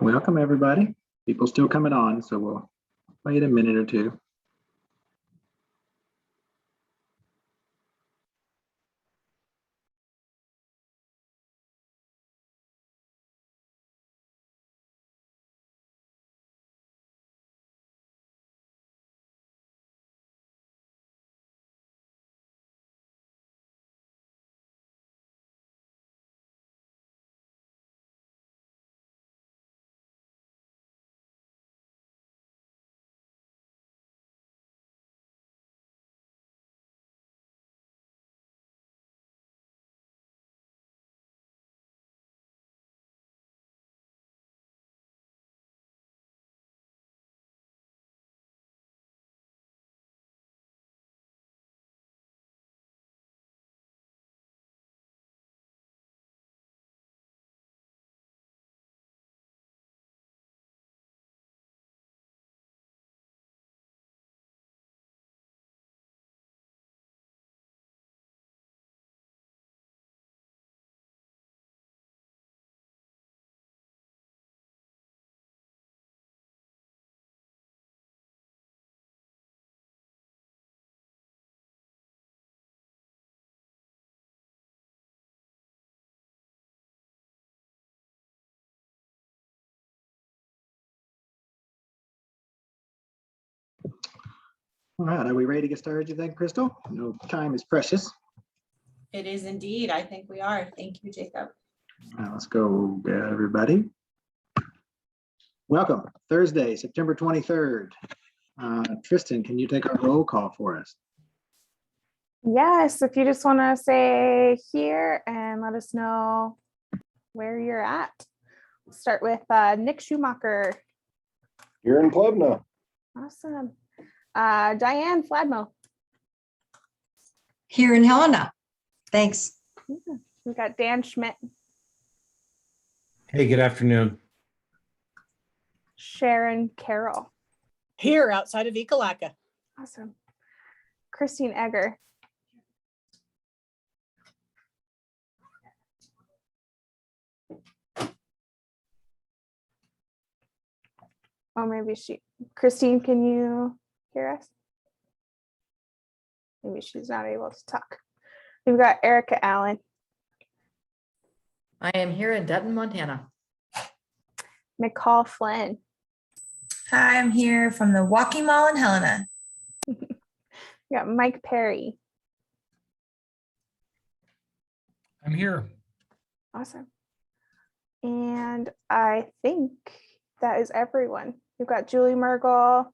Welcome, everybody. People still coming on, so we'll wait a minute or two. All right, are we ready to get started, you think, Crystal? No, time is precious. It is indeed. I think we are. Thank you, Jacob. All right, let's go, everybody. Welcome, Thursday, September 23rd. Tristan, can you take our roll call for us? Yes, if you just want to say here and let us know where you're at. We'll start with Nick Schumacher. Here in Plevna. Awesome. Diane Fladmo. Here in Helena. Thanks. We got Dan Schmidt. Hey, good afternoon. Sharon Carroll. Here outside of Ekalaka. Awesome. Christine Egger. Oh, maybe Christine, can you hear us? Maybe she's not able to talk. We've got Erica Allen. I am here in Denton, Montana. Nicole Flynn. Hi, I'm here from the Walking Mall in Helena. We got Mike Perry. I'm here. Awesome. And I think that is everyone. We've got Julie Mergel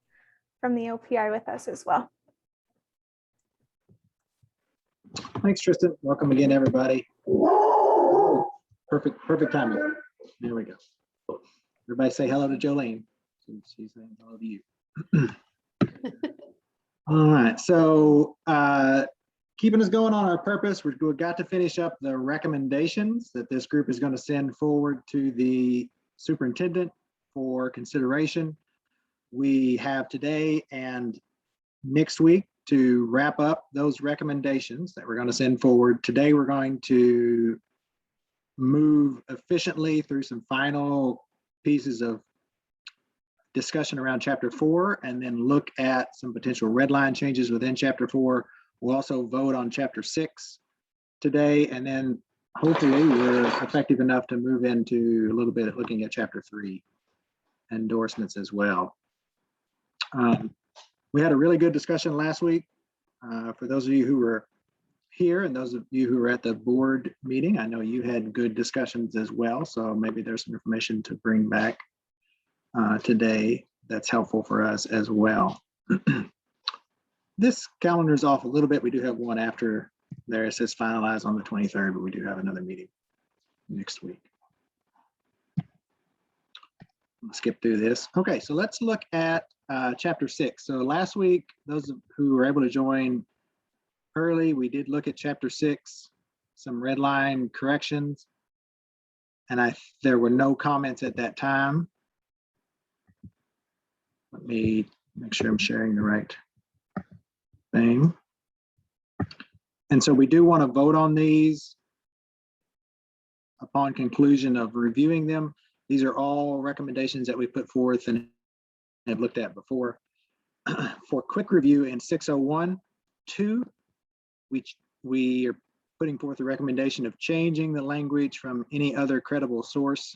from the OPI with us as well. Thanks, Tristan. Welcome again, everybody. Perfect timing. There we go. Everybody say hello to Jolene. She's saying hello to you. All right, so keeping us going on our purpose, we've got to finish up the recommendations that this group is going to send forward to the superintendent for consideration. We have today and next week to wrap up those recommendations that we're going to send forward. Today, we're going to move efficiently through some final pieces of discussion around chapter 4 and then look at some potential red line changes within chapter 4. We'll also vote on chapter 6 today, and then hopefully we're effective enough to move into a little bit looking at chapter 3 endorsements as well. We had a really good discussion last week. For those of you who were here and those of you who were at the board meeting, I know you had good discussions as well, so maybe there's some information to bring back today that's helpful for us as well. This calendar is off a little bit. We do have one after there. It says finalized on the 23rd, but we do have another meeting next week. I'll skip through this. Okay, so let's look at chapter 6. So last week, those who were able to join early, we did look at chapter 6, some red line corrections, and there were no comments at that time. Let me make sure I'm sharing the right thing. And so we do want to vote on these upon conclusion of reviewing them. These are all recommendations that we put forth and have looked at before. For quick review in 601(2), we are putting forth a recommendation of changing the language from any other credible source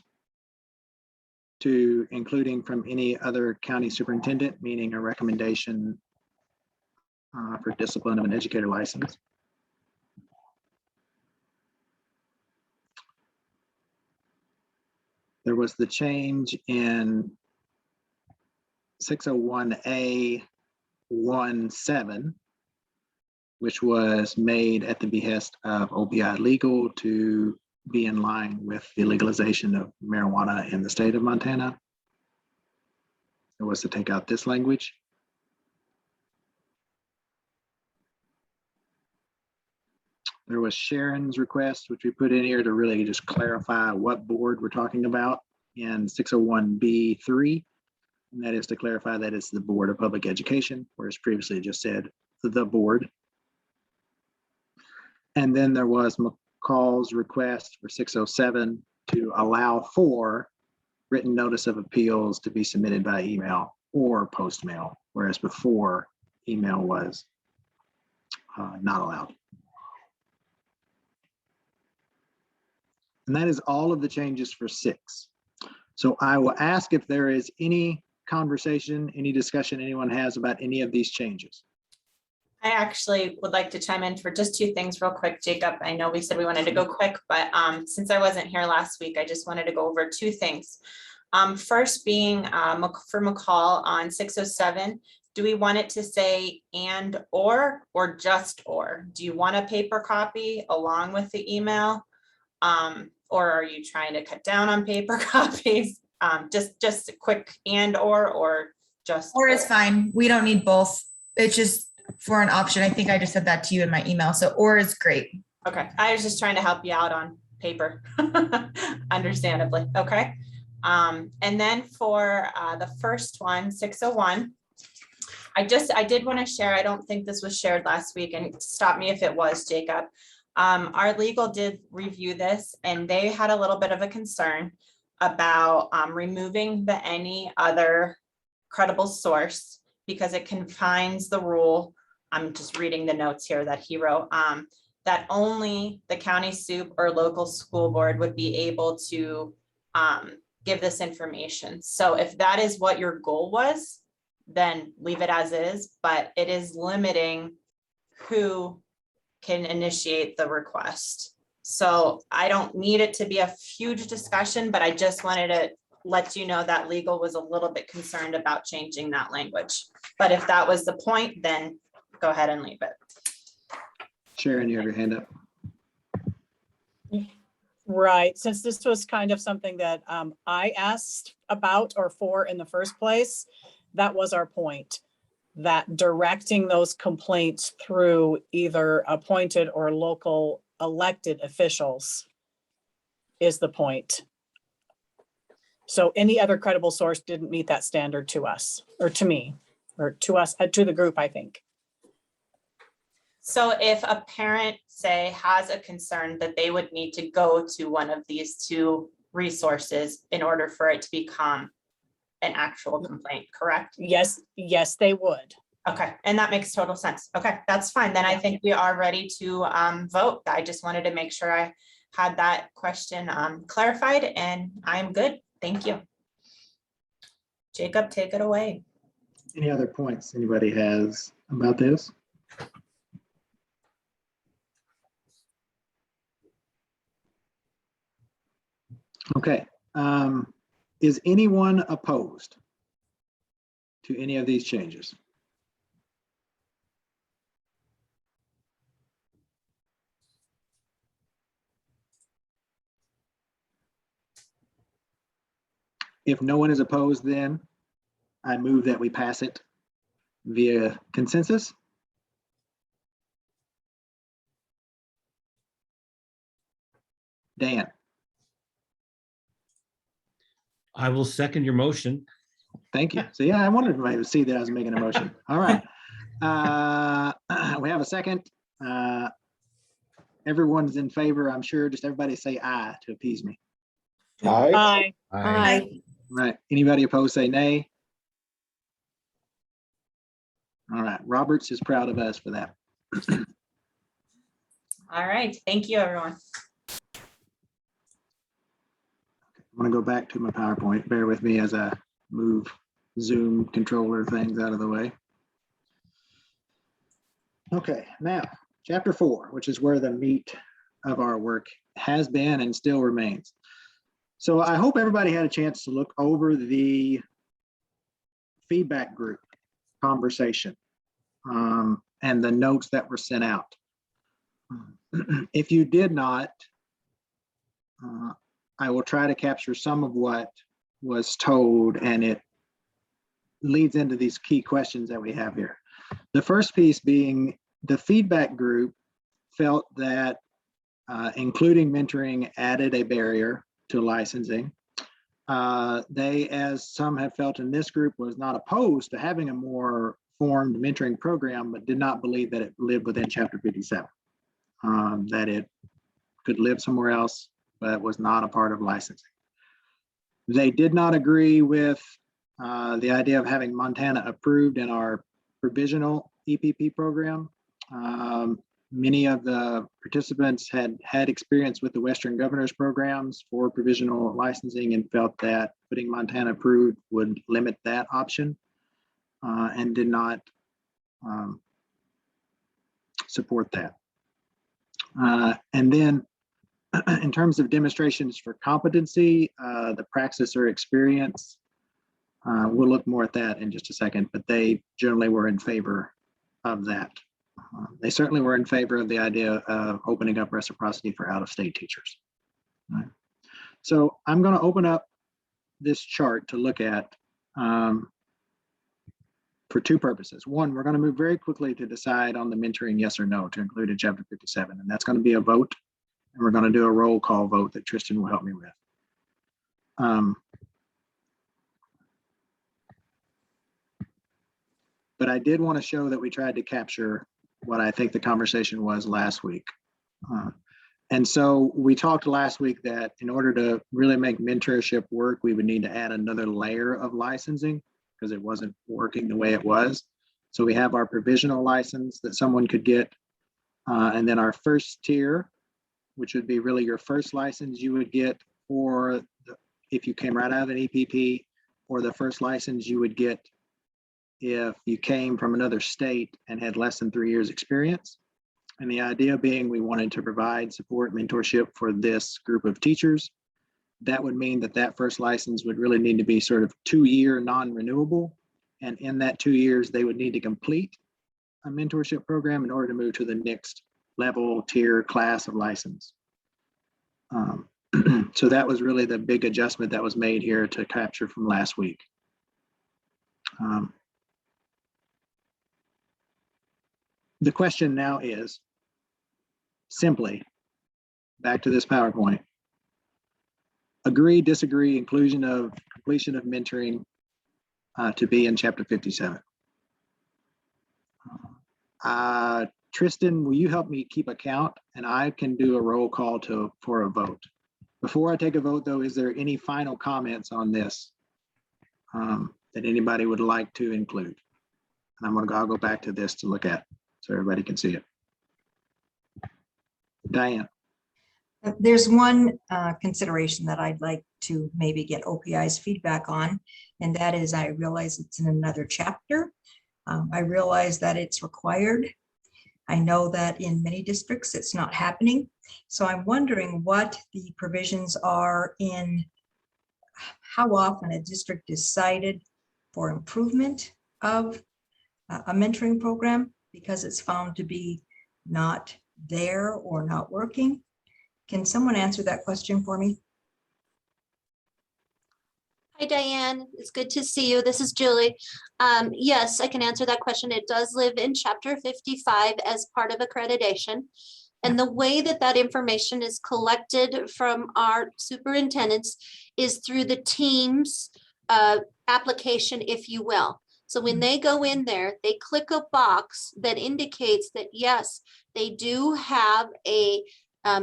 to including from any other county superintendent, meaning a recommendation for discipline of an educator license. There was the change in 601A17, which was made at the behest of OBI Legal to be in line with the legalization of marijuana in the state of Montana. It was to take out this language. There was Sharon's request, which we put in here to really just clarify what board we're talking about in 601B3. And that is to clarify that it's the Board of Public Education, whereas previously it just said the board. And then there was McCall's request for 607 to allow for written notice of appeals to be submitted by email or post mail, whereas before email was not allowed. And that is all of the changes for 6. So I will ask if there is any conversation, any discussion anyone has about any of these changes. I actually would like to chime in for just 2 things real quick, Jacob. I know we said we wanted to go quick, but since I wasn't here last week, I just wanted to go over 2 things. First being for McCall on 607, do we want it to say and or just or? Do you want a paper copy along with the email? Or are you trying to cut down on paper copies? Just a quick and or just. Or is fine. We don't need both. It's just for an option. I think I just said that to you in my email. So or is great. Okay, I was just trying to help you out on paper, understandably. Okay. And then for the first one, 601, I did want to share, I don't think this was shared last week, and stop me if it was, Jacob. Our legal did review this and they had a little bit of a concern about removing the any other credible source because it confines the rule. I'm just reading the notes here that he wrote, that only the county sup or local school board would be able to give this information. So if that is what your goal was, then leave it as is, but it is limiting who can initiate the request. So I don't need it to be a huge discussion, but I just wanted to let you know that legal was a little bit concerned about changing that language. But if that was the point, then go ahead and leave it. Sharon, you have your hand up. Right, since this was kind of something that I asked about or for in the first place, that was our point. That directing those complaints through either appointed or local elected officials is the point. So any other credible source didn't meet that standard to us, or to me, or to us, to the group, I think. So if a parent, say, has a concern that they would need to go to one of these 2 resources in order for it to become an actual complaint, correct? Yes, they would. Okay, and that makes total sense. Okay, that's fine. Then I think we are ready to vote. I just wanted to make sure I had that question clarified, and I'm good. Thank you. Jacob, take it away. Any other points anybody has about this? Okay. Is anyone opposed to any of these changes? If no one is opposed, then I move that we pass it via consensus. Dan, I will second your motion. thank you. So yeah, I wanted to see that I was making a motion. All right. We have a second. Everyone's in favor, I'm sure. Just everybody say aye to appease me. Aye. Aye. Aye. All right, anybody opposed, say nay. All right, Roberts is proud of us for that. All right, thank you, everyone. I'm gonna go back to my PowerPoint. Bear with me as I move Zoom controller things out of the way. Okay, now, chapter 4, which is where the meat of our work has been and still remains. So I hope everybody had a chance to look over the feedback group conversation and the notes that were sent out. If you did not, I will try to capture some of what was told, and it leads into these key questions that we have here. The first piece being the feedback group felt that including mentoring added a barrier to licensing. They, as some have felt in this group, was not opposed to having a more formed mentoring program, but did not believe that it lived within Chapter 57, that it could live somewhere else, but was not a part of licensing. They did not agree with the idea of having Montana approved in our provisional EPP program. Many of the participants had experience with the Western Governors programs for provisional licensing and felt that putting Montana approved would limit that option and did not support that. And then in terms of demonstrations for competency, the praxis or experience, we'll look more at that in just a second, but they generally were in favor of that. They certainly were in favor of the idea of opening up reciprocity for out-of-state teachers. All right. So I'm going to open up this chart to look at for two purposes. One, we're going to move very quickly to decide on the mentoring yes or no to include in Chapter 57, and that's going to be a vote. And we're going to do a roll call vote that Tristan will help me with. But I did want to show that we tried to capture what I think the conversation was last week. And so we talked last week that in order to really make mentorship work, we would need to add another layer of licensing because it wasn't working the way it was. So we have our provisional license that someone could get. And then our first tier, which would be really your first license you would get for if you came right out of an EPP, or the first license you would get if you came from another state and had less than 3 years experience. And the idea being we wanted to provide support, mentorship for this group of teachers. That would mean that that first license would really need to be sort of 2-year non-renewable. And in that 2 years, they would need to complete a mentorship program in order to move to the next level, tier, class of license. So that was really the big adjustment that was made here to capture from last week. The question now is simply, back to this PowerPoint, agree, disagree, completion of mentoring to be in Chapter 57. Tristan, will you help me keep a count, and I can do a roll call for a vote. Before I take a vote though, is there any final comments on this that anybody would like to include? And I'll go back to this to look at so everybody can see it. Diane. There's one consideration that I'd like to maybe get OPI's feedback on, and that is I realize it's in another chapter. I realize that it's required. I know that in many districts it's not happening. So I'm wondering what the provisions are in how often a district is cited for improvement of a mentoring program because it's found to be not there or not working. Can someone answer that question for me? Hi, Diane. It's good to see you. This is Julie. Yes, I can answer that question. It does live in Chapter 55 as part of accreditation. And the way that that information is collected from our superintendents is through the team's application, if you will. So when they go in there, they click a box that indicates that, yes, they do have a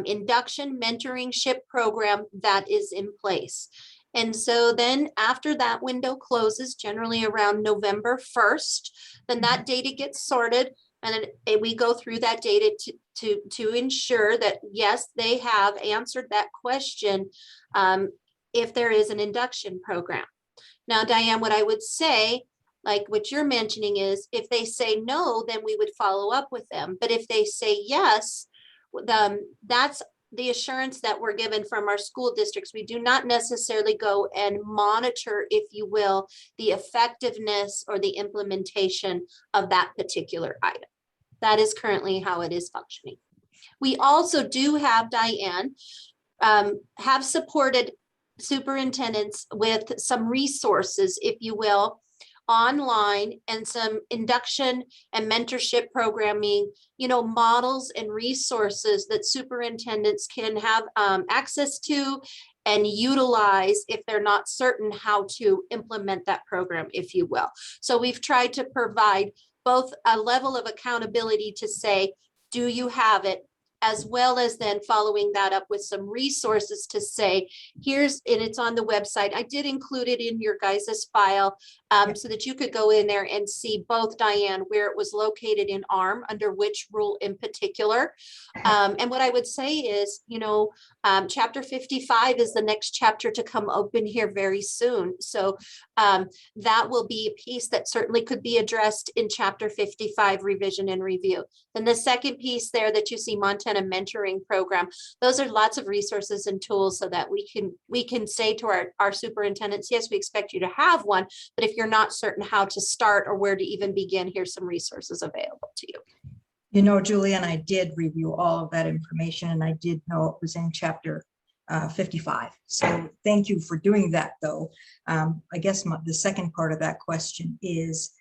induction mentoringship program that is in place. And so then after that window closes, generally around November 1st, then that data gets sorted, and then we go through that data to ensure that, yes, they have answered that question if there is an induction program. Now, Diane, what I would say, like what you're mentioning, is if they say no, then we would follow up with them. But if they say yes, that's the assurance that we're given from our school districts. We do not necessarily go and monitor, if you will, the effectiveness or the implementation of that particular item. That is currently how it is functioning. We also do have, Diane, have supported superintendents with some resources, if you will, online, and some induction and mentorship programming, models and resources that superintendents can have access to and utilize if they're not certain how to implement that program, if you will. So we've tried to provide both a level of accountability to say, do you have it? As well as then following that up with some resources to say, and it's on the website. I did include it in your guys' file so that you could go in there and see both, Diane, where it was located in ARM, under which rule in particular. And what I would say is, chapter 55 is the next chapter to come open here very soon. So that will be a piece that certainly could be addressed in chapter 55 revision and review. Then the second piece there that you see, Montana Mentoring Program, those are lots of resources and tools so that we can say to our superintendents, yes, we expect you to have one, but if you're not certain how to start or where to even begin, here's some resources available to you. Julie and I did review all of that information, and I did know it was in chapter 55. So thank you for doing that, though. I guess the second part of that question is,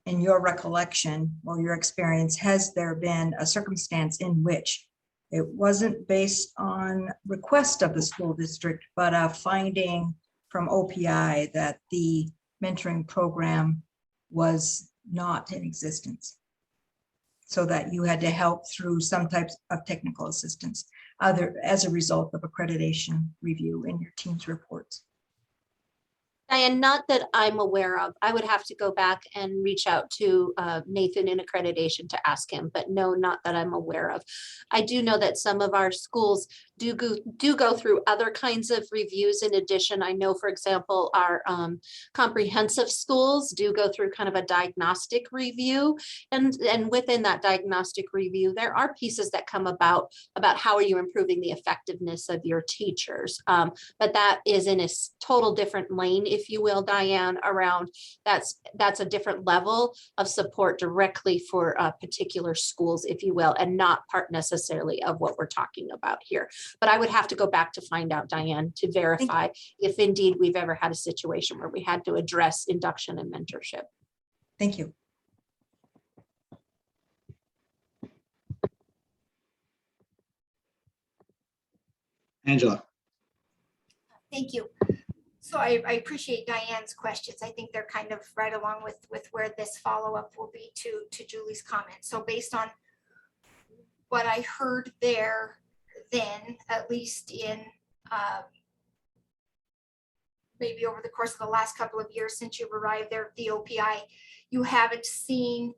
in your recollection or your experience, has there been a circumstance in which it wasn't based on request of the school district, but a finding from OPI that the mentoring program was not in existence, so that you had to help through some types of technical assistance as a result of accreditation review in your team's reports? Diane, not that I'm aware of. I would have to go back and reach out to Nathan in accreditation to ask him, but no, not that I'm aware of. I do know that some of our schools do go through other kinds of reviews. In addition, I know, for example, our comprehensive schools do go through kind of a diagnostic review, and within that diagnostic review, there are pieces that come about how are you improving the effectiveness of your teachers. But that is in a total different lane, if you will, Diane, around that's a different level of support directly for particular schools, if you will, and not part necessarily of what we're talking about here. But I would have to go back to find out, Diane, to verify if indeed we've ever had a situation where we had to address induction and mentorship. Thank you. Angela. Thank you. So I appreciate Diane's questions. I think they're kind of right along with where this follow-up will be to Julie's comment. So based on what I heard there, then at least in maybe over the course of the last couple of years since you've arrived there at the OPI, you haven't seen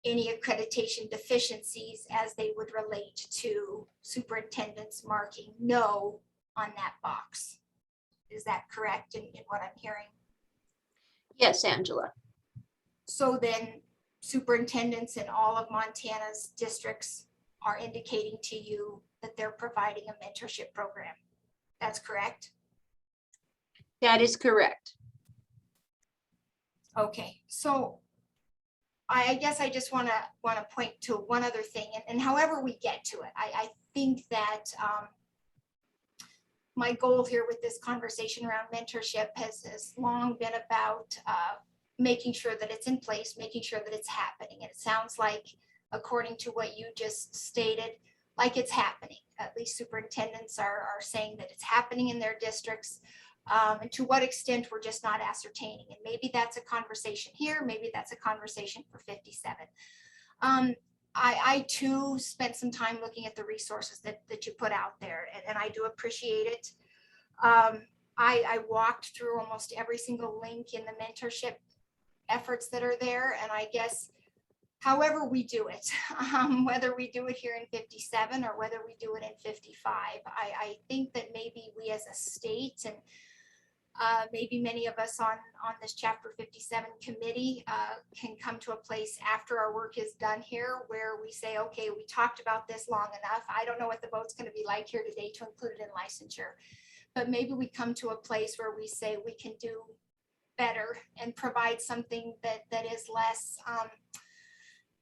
any accreditation deficiencies as they would relate to superintendents marking no on that box. Is that correct in what I'm hearing? Yes, Angela. So then superintendents in all of Montana's districts are indicating to you that they're providing a mentorship program. That's correct? That is correct. Okay, so I guess I just want to point to one other thing, and however we get to it, I think that my goal here with this conversation around mentorship has long been about making sure that it's in place, making sure that it's happening. And it sounds like, according to what you just stated, like it's happening. At least superintendents are saying that it's happening in their districts. And to what extent we're just not ascertaining. And maybe that's a conversation here, maybe that's a conversation for 57. I too spent some time looking at the resources that you put out there, and I do appreciate it. I walked through almost every single link in the mentorship efforts that are there, and I guess however we do it, whether we do it here in 57 or whether we do it in 55, I think that maybe we as a state and maybe many of us on this chapter 57 committee can come to a place after our work is done here where we say, okay, we talked about this long enough. I don't know what the vote's going to be like here today to include it in licensure, but maybe we come to a place where we say we can do better and provide something that is less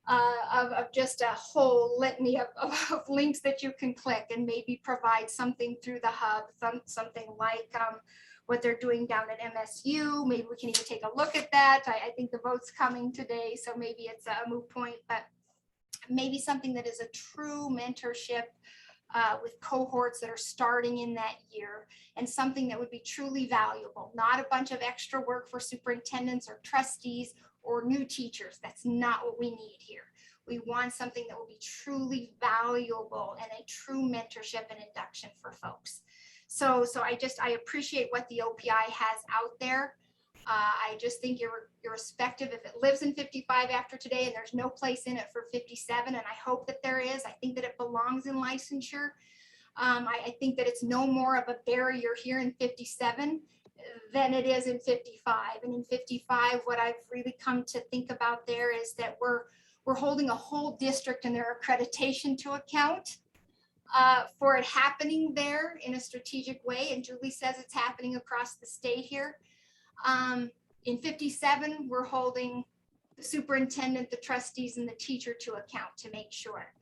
of just a whole litany of links that you can click, and maybe provide something through the hub, something like what they're doing down at MSU. Maybe we can even take a look at that. I think the vote's coming today, so maybe it's a moot point, but maybe something that is a true mentorship with cohorts that are starting in that year, and something that would be truly valuable, not a bunch of extra work for superintendents or trustees or new teachers. That's not what we need here. We want something that will be truly valuable and a true mentorship and induction for folks. So I appreciate what the OPI has out there. I just think irrespective if it lives in 55 after today and there's no place in it for 57, and I hope that there is. I think that it belongs in licensure. I think that it's no more of a barrier here in 57 than it is in 55. And in 55, what I've really come to think about there is that we're holding a whole district and their accreditation to account for it happening there in a strategic way. And Julie says it's happening across the state here. In 57, we're holding the superintendent, the trustees, and the teacher to account to make sure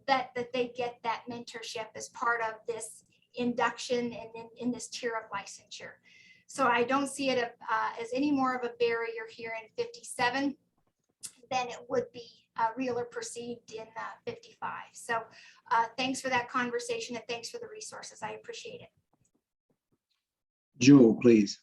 that they get that mentorship as part of this induction and in this tier of licensure. So I don't see it as any more of a barrier here in 57 than it would be real or perceived in 55. So thanks for that conversation, and thanks for the resources. I appreciate it. Jewel, please.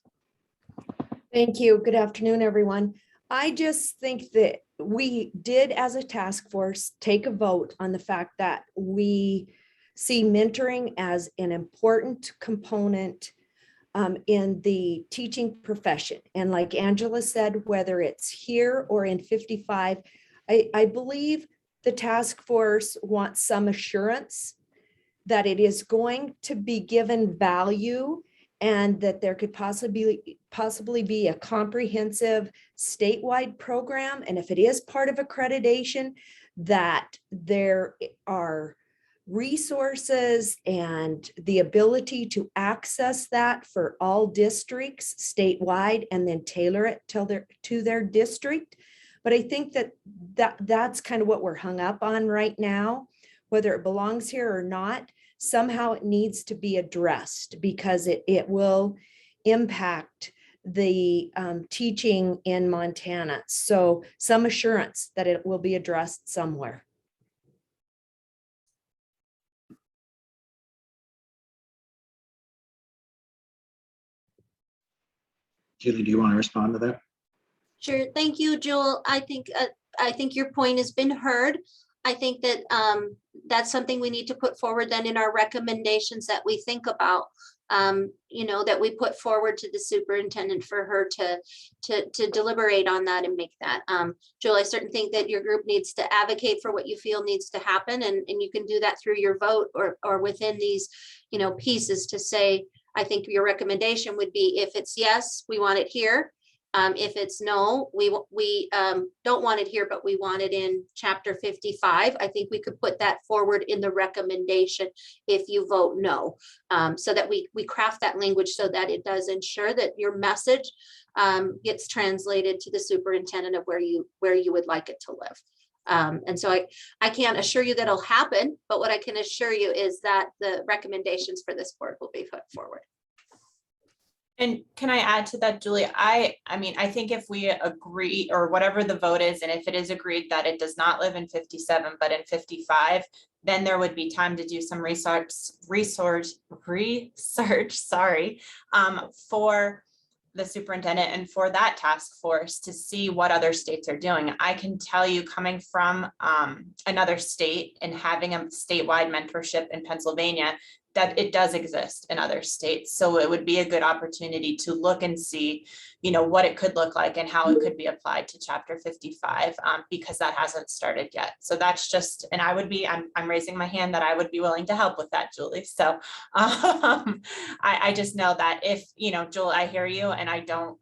Thank you. Good afternoon, everyone. I just think that we did, as a task force, take a vote on the fact that we see mentoring as an important component in the teaching profession. And like Angela said, whether it's here or in 55, I believe the task force wants some assurance that it is going to be given value, and that there could possibly be a comprehensive statewide program. And if it is part of accreditation, that there are resources and the ability to access that for all districts statewide, and then tailor it to their district. But I think that's kind of what we're hung up on right now, whether it belongs here or not. Somehow it needs to be addressed, because it will impact the teaching in Montana. So some assurance that it will be addressed somewhere. Julie, do you want to respond to that? Sure. Thank you, Joel. I think your point has been heard. I think that that's something we need to put forward then in our recommendations that we think about, that we put forward to the superintendent for her to deliberate on that and make that. Joel, I certainly think that your group needs to advocate for what you feel needs to happen, and you can do that through your vote or within these, pieces to say, I think your recommendation would be, if it's yes, we want it here. If it's no, we don't want it here, but we want it in chapter 55. I think we could put that forward in the recommendation if you vote no, so that we craft that language so that it does ensure that your message gets translated to the superintendent of where you would like it to live. And so I can't assure you that'll happen, but what I can assure you is that the recommendations for this board will be put forward. And can I add to that, Julie? I think if we agree, or whatever the vote is, and if it is agreed that it does not live in 57, but in 55, then there would be time to do some research, for the superintendent and for that task force to see what other states are doing. I can tell you, coming from another state and having a statewide mentorship in Pennsylvania, that it does exist in other states. So it would be a good opportunity to look and see, what it could look like and how it could be applied to Chapter 55, because that hasn't started yet. So that's just, and I'm raising my hand that I would be willing to help with that, Julie. So I just know that if, Julie, I hear you, and I don't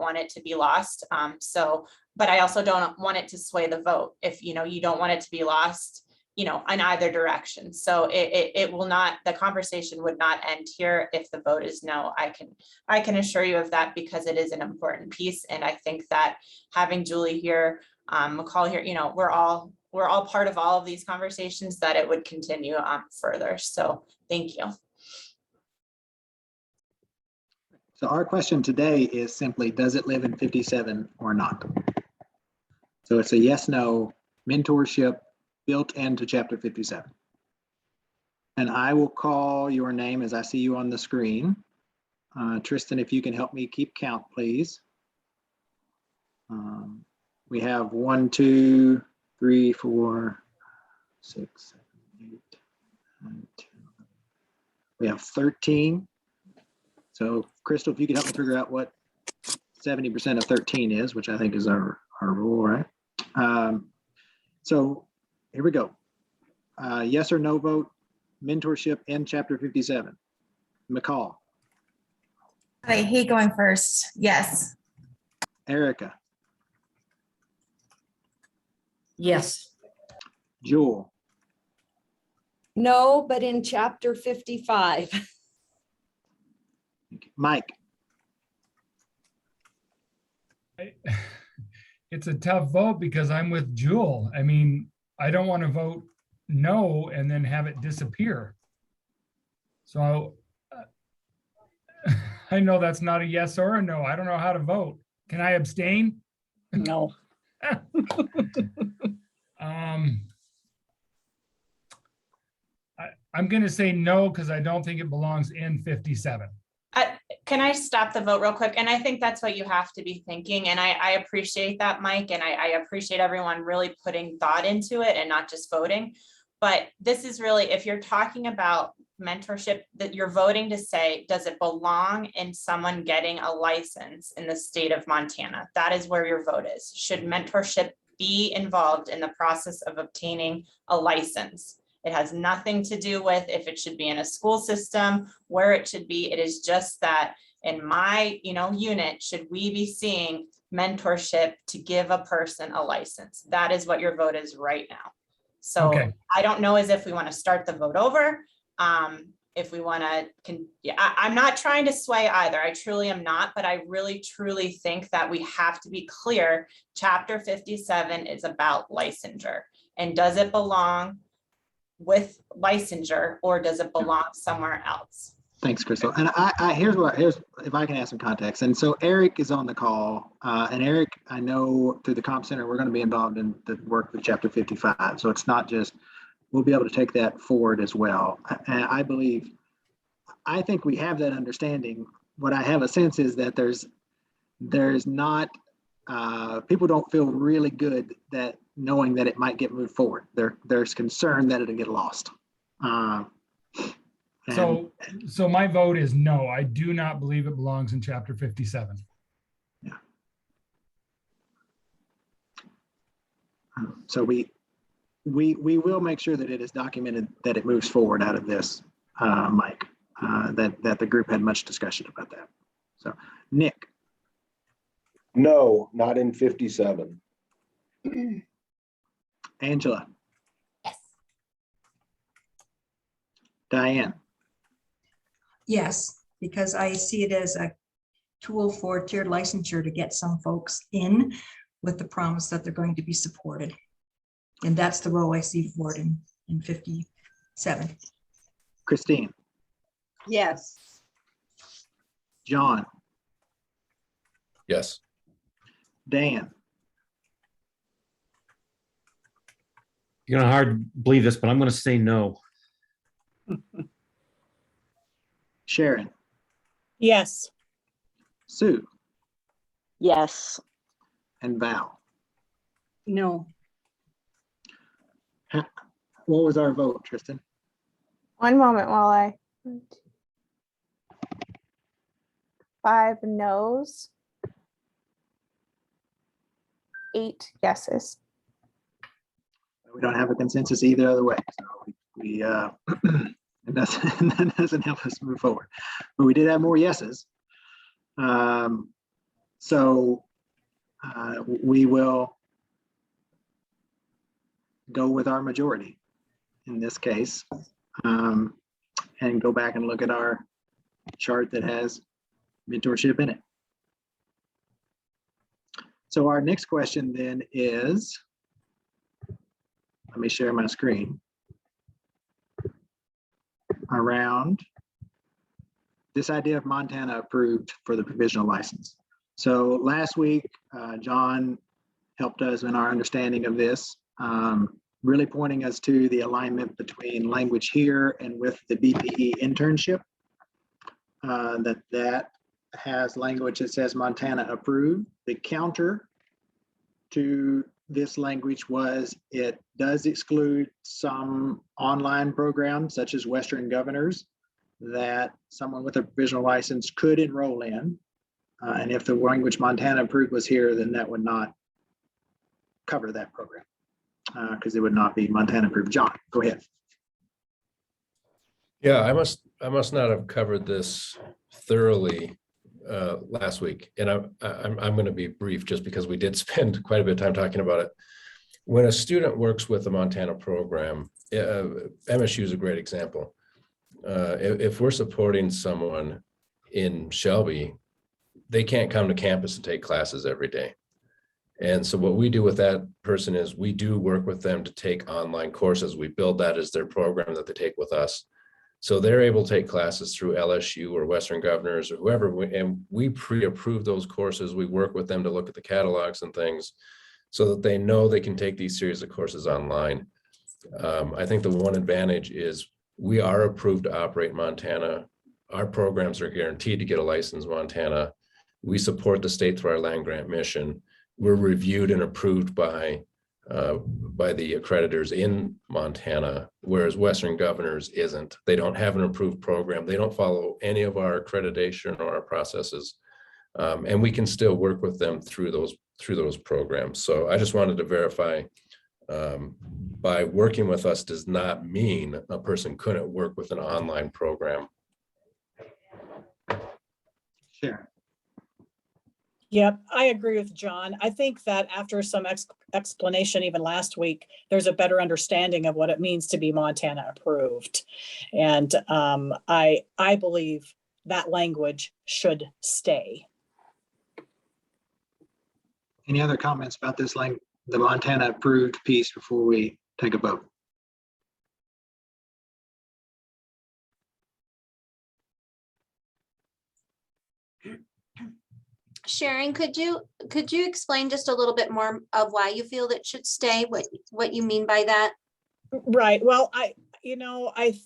want it to be lost. But I also don't want it to sway the vote. If, you don't want it to be lost, in either direction. So it will not, the conversation would not end here if the vote is no. I can assure you of that, because it is an important piece. And I think that having Julie here, McCall here, we're all part of all of these conversations, that it would continue further. So thank you. So our question today is simply, does it live in 57 or not? So it's a yes, no mentorship built into Chapter 57. And I will call your name as I see you on the screen. Tristan, if you can help me keep count, please. We have 1, 2, 3, 4, 6, 7, 8, 9, 10. We have 13. So Crystal, if you could help me figure out what 70% of 13 is, which I think is our rule, right? So here we go. Yes or no vote, mentorship in Chapter 57. McCall. I hate going first. Yes. Erica. Yes. Jewel. No, but in Chapter 55. Mike. It's a tough vote because I'm with Jewel. I mean, I don't want to vote no and then have it disappear. So I know that's not a yes or a no. I don't know how to vote. Can I abstain? No. I'm going to say no because I don't think it belongs in 57. Can I stop the vote real quick? And I think that's what you have to be thinking. And I appreciate that, Mike. And I appreciate everyone really putting thought into it and not just voting. But this is really, if you're talking about mentorship, that you're voting to say, does it belong in someone getting a license in the state of Montana? That is where your vote is. Should mentorship be involved in the process of obtaining a license? It has nothing to do with if it should be in a school system, where it should be. It is just that in my, unit, should we be seeing mentorship to give a person a license? That is what your vote is right now. So Okay. I don't know as if we want to start the vote over. If we want to, I'm not trying to sway either. I truly am not, but I really, truly think that we have to be clear. Chapter 57 is about licensure. And does it belong with licensure, or does it belong somewhere else? Thanks, Crystal. And here's if I can add some context. And so Eric is on the call, and Eric, I know through the Comp Center, we're going to be involved in the work with Chapter 55. So it's not just, we'll be able to take that forward as well. And I think we have that understanding. What I have a sense is that there's not, people don't feel really good that knowing that it might get moved forward. There's concern that it'll get lost. So my vote is no. I do not believe it belongs in Chapter 57. Yeah. So we will make sure that it is documented that it moves forward out of this, Mike. That the group had much discussion about that. So Nick. No, not in 57. Angela. Yes. Diane. Yes, because I see it as a tool for tiered licensure to get some folks in with the promise that they're going to be supported. And that's the role I see for it in 57. Christine. Yes. John. Yes. Dan. You're gonna hard believe this, but I'm gonna say no. Sharon. Yes. Sue, Yes. and Val. No. What was our vote, Tristan? One moment while I. 5 no's. 8 yeses. We don't have a consensus either other way. So we that doesn't help us move forward. But we did have more yeses. So we will go with our majority in this case, and go back and look at our chart that has mentorship in it. So our next question then is, let me share my screen, around this idea of Montana approved for the provisional license. So last week, John helped us in our understanding of this, really pointing us to the alignment between language here and with the BPE internship, that has language that says Montana approved. The counter to this language was it does exclude some online programs such as Western Governors that someone with a provisional license could enroll in. And if the language Montana approved was here, then that would not cover that program because it would not be Montana approved. John, go ahead. Yeah, I must not have covered this thoroughly last week, and I'm going to be brief just because we did spend quite a bit of time talking about it. When a student works with the Montana program, MSU is a great example. If we're supporting someone in Shelby, they can't come to campus and take classes every day. And so what we do with that person is we do work with them to take online courses. We build that as their program that they take with us. So they're able to take classes through LSU or Western Governors or whoever, and we pre-approve those courses. We work with them to look at the catalogs and things so that they know they can take these series of courses online. I think the one advantage is we are approved to operate in Montana. Our programs are guaranteed to get a license in Montana. We support the state through our land grant mission. We're reviewed and approved by the accreditors in Montana, whereas Western Governors isn't. They don't have an approved program. They don't follow any of our accreditation or our processes, and we can still work with them through those programs. So I just wanted to verify, by working with us does not mean a person couldn't work with an online program. Sure. Yep, I agree with John. I think that after some explanation, even last week, there's a better understanding of what it means to be Montana approved. And I believe that language should stay. Any other comments about this language, the Montana approved piece, before we take a vote? Sharon, could you explain just a little bit more of why you feel that should stay, what you mean by that? Right. Well, I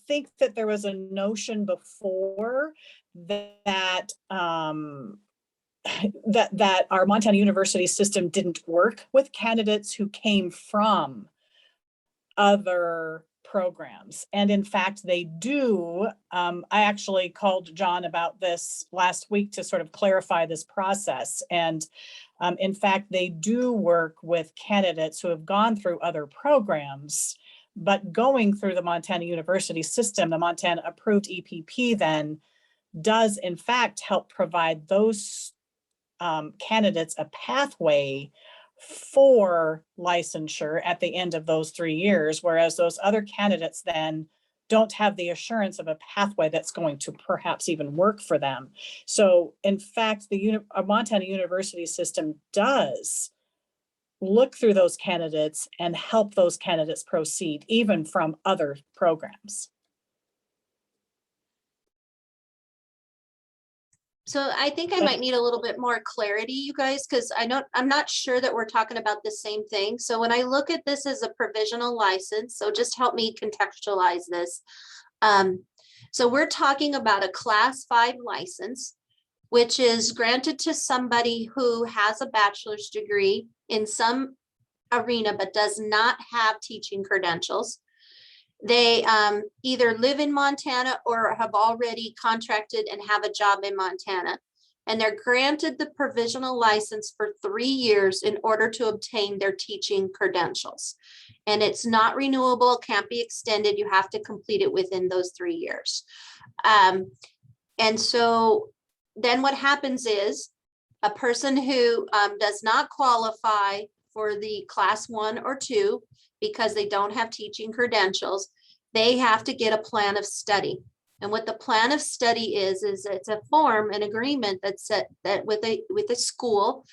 think that there was a notion before that that our Montana University system didn't work with candidates who came from other programs. And in fact, they do. I actually called John about this last week to sort of clarify this process. And in fact, they do work with candidates who have gone through other programs, but going through the Montana University system, the Montana approved EPP then does in fact help provide those candidates a pathway for licensure at the end of those 3 years, whereas those other candidates then don't have the assurance of a pathway that's going to perhaps even work for them. So in fact, the Montana University system does look through those candidates and help those candidates proceed even from other programs. So I think I might need a little bit more clarity, you guys, because I'm not sure that we're talking about the same thing. So when I look at this as a provisional license, so just help me contextualize this. So we're talking about a class 5 license, which is granted to somebody who has a bachelor's degree in some arena but does not have teaching credentials. They either live in Montana or have already contracted and have a job in Montana. And they're granted the provisional license for 3 years in order to obtain their teaching credentials. And it's not renewable, can't be extended. You have to complete it within those 3 years. And so then what happens is a person who does not qualify for the class 1 or 2 because they don't have teaching credentials, they have to get a plan of study. And what the plan of study is it's a form, an agreement that's set that with a school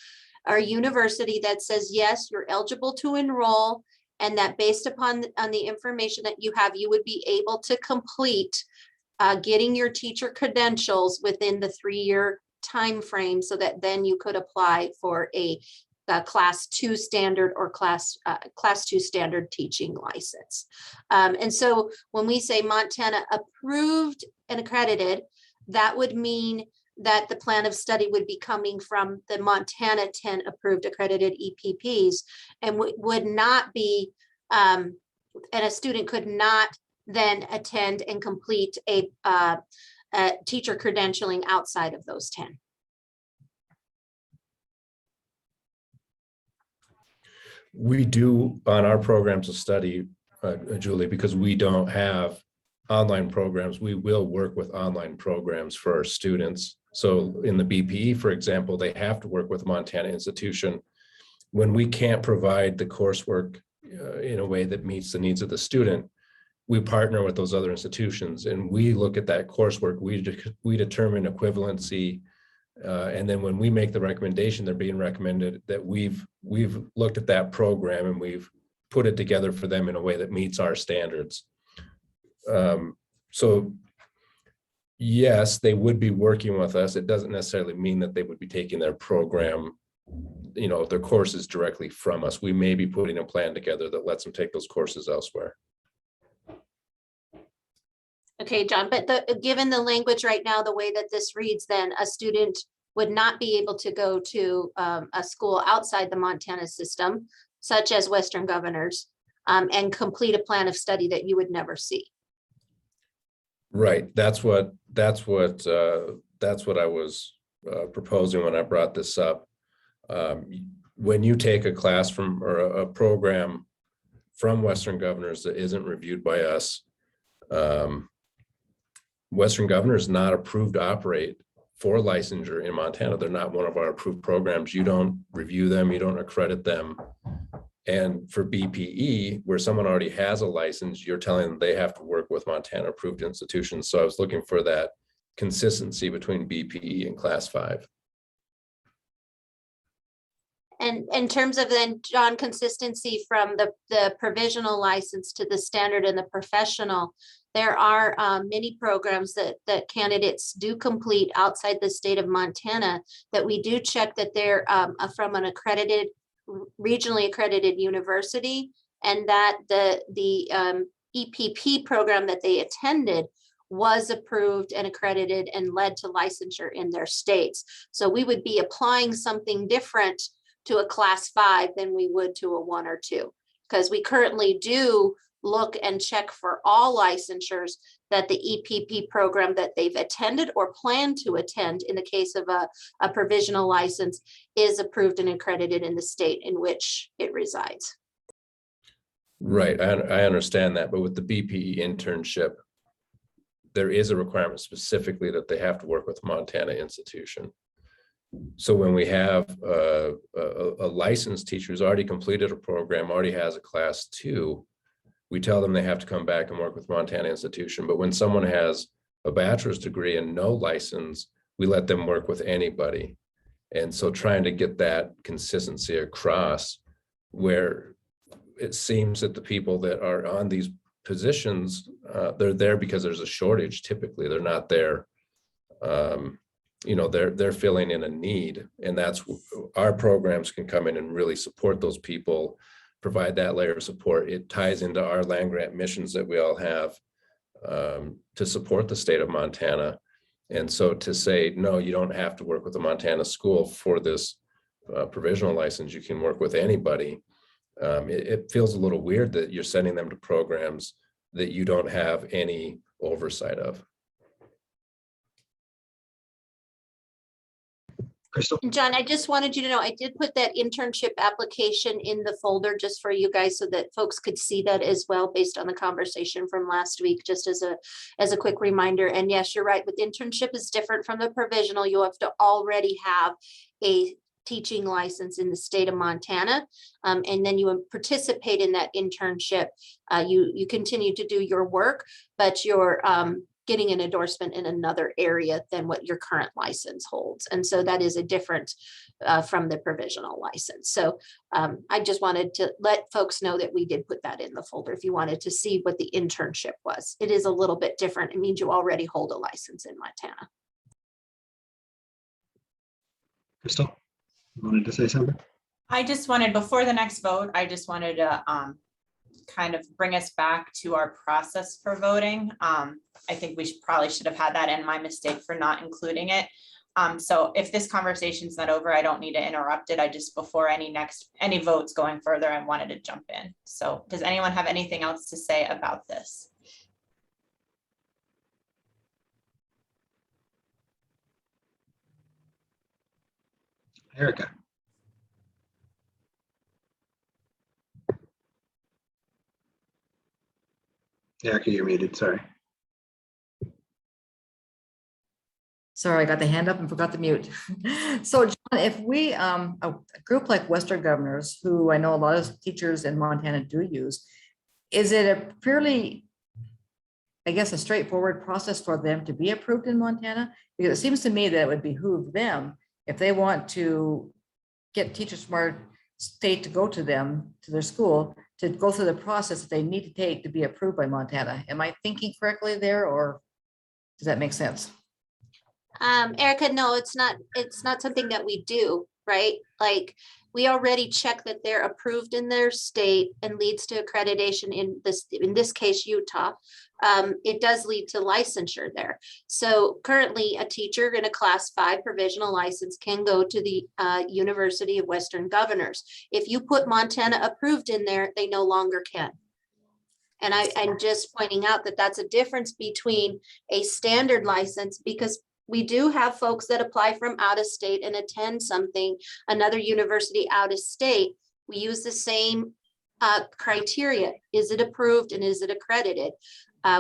or university that says, yes, you're eligible to enroll, and that based upon the information that you have, you would be able to complete getting your teacher credentials within the 3-year time frame, so that then you could apply for a class 2 standard or class 2 standard teaching license. And so when we say Montana approved and accredited, that would mean that the plan of study would be coming from the Montana 10 approved accredited EPPs, and would not be, and a student could not then attend and complete a teacher credentialing outside of those 10. We do on our programs of study, Julie, because we don't have online programs, we will work with online programs for our students. So in the BPE, for example, they have to work with a Montana institution. When we can't provide the coursework in a way that meets the needs of the student, we partner with those other institutions and we look at that coursework, we determine equivalency. And then when we make the recommendation, they're being recommended that we've looked at that program and we've put it together for them in a way that meets our standards. So yes, they would be working with us. It doesn't necessarily mean that they would be taking their program, their courses directly from us. We may be putting a plan together that lets them take those courses elsewhere. Okay, John, but given the language right now, the way that this reads, then a student would not be able to go to a school outside the Montana system, such as Western Governors, and complete a plan of study that you would never see. Right. That's what I was proposing when I brought this up. When you take a class from or a program from Western Governors that isn't reviewed by us, Western Governors is not approved to operate for licensure in Montana. They're not one of our approved programs. You don't review them, you don't accredit them. And for BPE, where someone already has a license, you're telling them they have to work with Montana approved institutions. So I was looking for that consistency between BPE and class 5. And in terms of then, John, consistency from the provisional license to the standard and the professional, there are many programs that candidates do complete outside the state of Montana that we do check that they're from an accredited, regionally accredited university, and that the EPP program that they attended was approved and accredited and led to licensure in their states. So we would be applying something different to a class 5 than we would to a 1 or 2, because we currently do look and check for all licensures that the EPP program that they've attended or plan to attend in the case of a provisional license is approved and accredited in the state in which it resides. Right, I understand that, but with the BPE internship, there is a requirement specifically that they have to work with Montana institution. So when we have a licensed teacher who's already completed a program, already has a class 2, we tell them they have to come back and work with Montana institution. But when someone has a bachelor's degree and no license, we let them work with anybody. And so trying to get that consistency across, where it seems that the people that are on these positions, they're there because there's a shortage. Typically, they're not there. They're filling in a need, and that's our programs can come in and really support those people, provide that layer of support. It ties into our land grant missions that we all have to support the state of Montana. And so to say, no, you don't have to work with a Montana school for this provisional license, you can work with anybody. It feels a little weird that you're sending them to programs that you don't have any oversight of. Crystal? And John, I just wanted you to know, I did put that internship application in the folder just for you guys so that folks could see that as well, based on the conversation from last week, just as a quick reminder. And yes, you're right, but the internship is different from the provisional. You have to already have a teaching license in the state of Montana. And then you participate in that internship. You continue to do your work, but you're getting an endorsement in another area than what your current license holds. And so that is a different from the provisional license. So I just wanted to let folks know that we did put that in the folder if you wanted to see what the internship was. It is a little bit different. It means you already hold a license in Montana. Crystal, you wanted to say something? I just wanted, before the next vote, I just wanted to kind of bring us back to our process for voting. I think we probably should have had that, and my mistake for not including it. So if this conversation's not over, I don't need to interrupt it. I just, before any votes going further, I wanted to jump in. So does anyone have anything else to say about this? Erica? Erica, you're muted, sorry. Sorry, I got the hand up and forgot to mute. So John, if we, a group like Western Governors, who I know a lot of teachers in Montana do use, is it a fairly, I guess, a straightforward process for them to be approved in Montana? Because it seems to me that it would behoove them if they want to get teachers from our state to go to them, to their school, to go through the process that they need to take to be approved by Montana. Am I thinking correctly there, or does that make sense? Erica, no, it's not something that we do, right? Like, we already check that they're approved in their state and leads to accreditation in this case, Utah. It does lead to licensure there. So currently a teacher in a class 5 provisional license can go to the University of Western Governors. If you put Montana approved in there, they no longer can. And I'm just pointing out that that's a difference between a standard license, because we do have folks that apply from out of state and attend another university out of state. We use the same criteria. Is it approved and is it accredited?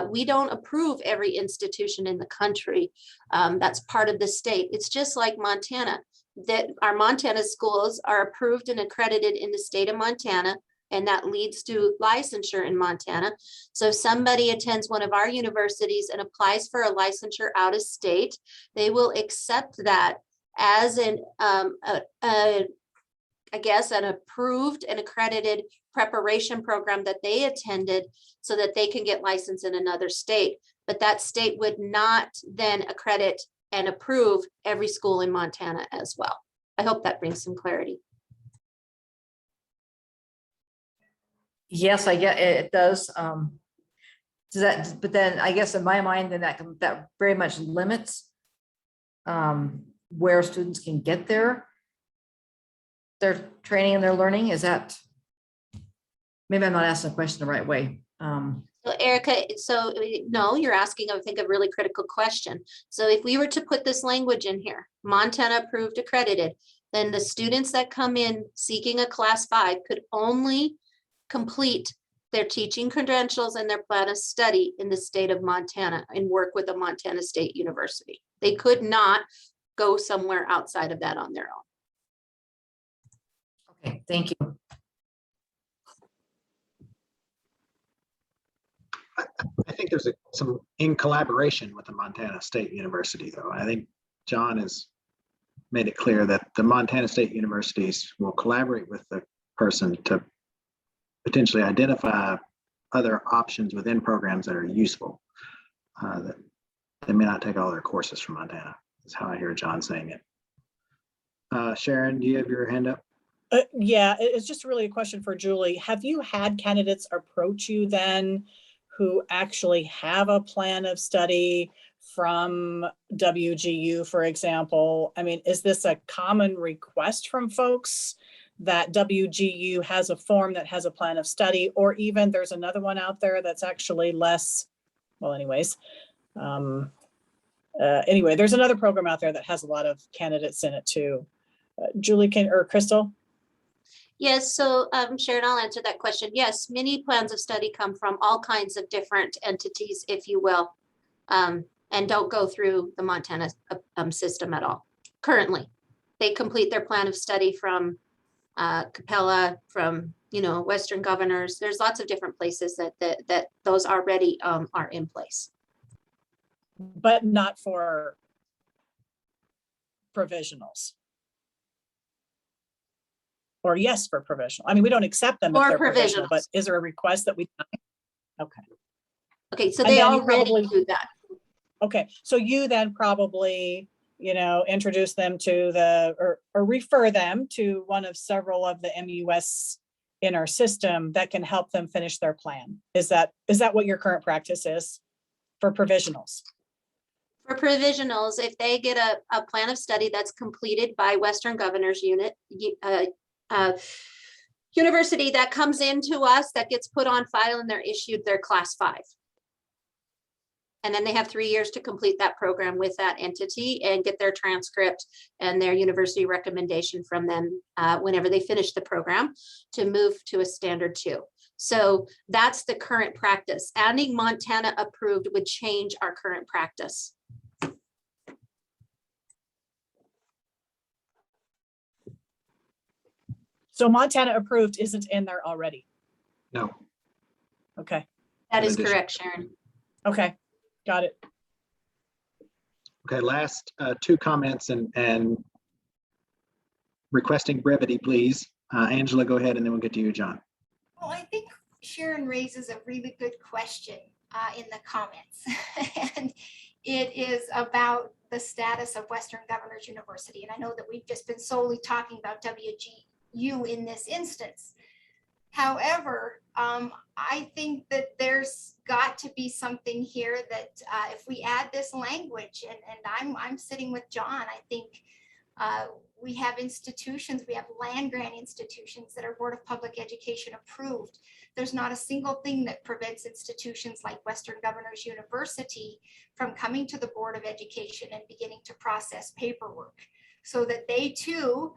We don't approve every institution in the country. That's part of the state. It's just like Montana, that our Montana schools are approved and accredited in the state of Montana, and that leads to licensure in Montana. So if somebody attends one of our universities and applies for a licensure out of state, they will accept that as I guess an approved and accredited preparation program that they attended so that they can get licensed in another state. But that state would not then accredit and approve every school in Montana as well. I hope that brings some clarity. Yes, I get it, it does. But then I guess in my mind, then that very much limits where students can get their training and their learning. Is that, maybe I'm not asking the question the right way. So Erica, no, you're asking, I think, a really critical question. So if we were to put this language in here, Montana approved, accredited, then the students that come in seeking a class 5 could only complete their teaching credentials and their plan of study in the state of Montana and work with a Montana State University. They could not go somewhere outside of that on their own. Okay, thank you. I think there's some in collaboration with the Montana State University, though. I think John has made it clear that the Montana State Universities will collaborate with the person to potentially identify other options within programs that are useful. That they may not take all their courses from Montana, is how I hear John saying it. Sharon, do you have your hand up? Yeah, it's just really a question for Julie. Have you had candidates approach you then who actually have a plan of study from WGU, for example? I mean, is this a common request from folks that WGU has a form that has a plan of study, or even there's another one out there that's actually less, well, anyways. Anyway, there's another program out there that has a lot of candidates in it too. Julie or Crystal? Yes, so Sharon, I'll answer that question. Yes, many plans of study come from all kinds of different entities, if you will, and don't go through the Montana system at all. Currently, they complete their plan of study from Capella, from Western Governors. There's lots of different places that those already are in place. But not for provisionals. Or yes, for provisional. I mean, we don't accept them if Or they're provisional, provisionals. but is there a request that we? Okay. Okay, so And they then you already probably do that. Okay, so you then probably, introduce them to or refer them to one of several of the MUS in our system that can help them finish their plan. Is that what your current practice is for provisionals? For provisionals, if they get a plan of study that's completed by Western Governors University, that comes into us, that gets put on file, and they're issued their class 5. And then they have 3 years to complete that program with that entity and get their transcript and their university recommendation from them whenever they finish the program to move to a standard 2. So that's the current practice. Adding Montana approved would change our current practice. So Montana approved isn't in there already. No. Okay. That is addition. correct, Sharon. Okay. Got it. Okay, last 2 comments and requesting brevity, please. Angela, go ahead, and then we'll get to you, John. Well, I think Sharon raises a really good question in the comments. And it is about the status of Western Governors University. And I know that we've just been solely talking about WGU in this instance. However, I think that there's got to be something here that if we add this language, and I'm sitting with John, I think we have institutions, we have land grant institutions that are Board of Public Education approved. There's not a single thing that prevents institutions like Western Governors University from coming to the Board of Education and beginning to process paperwork so that they too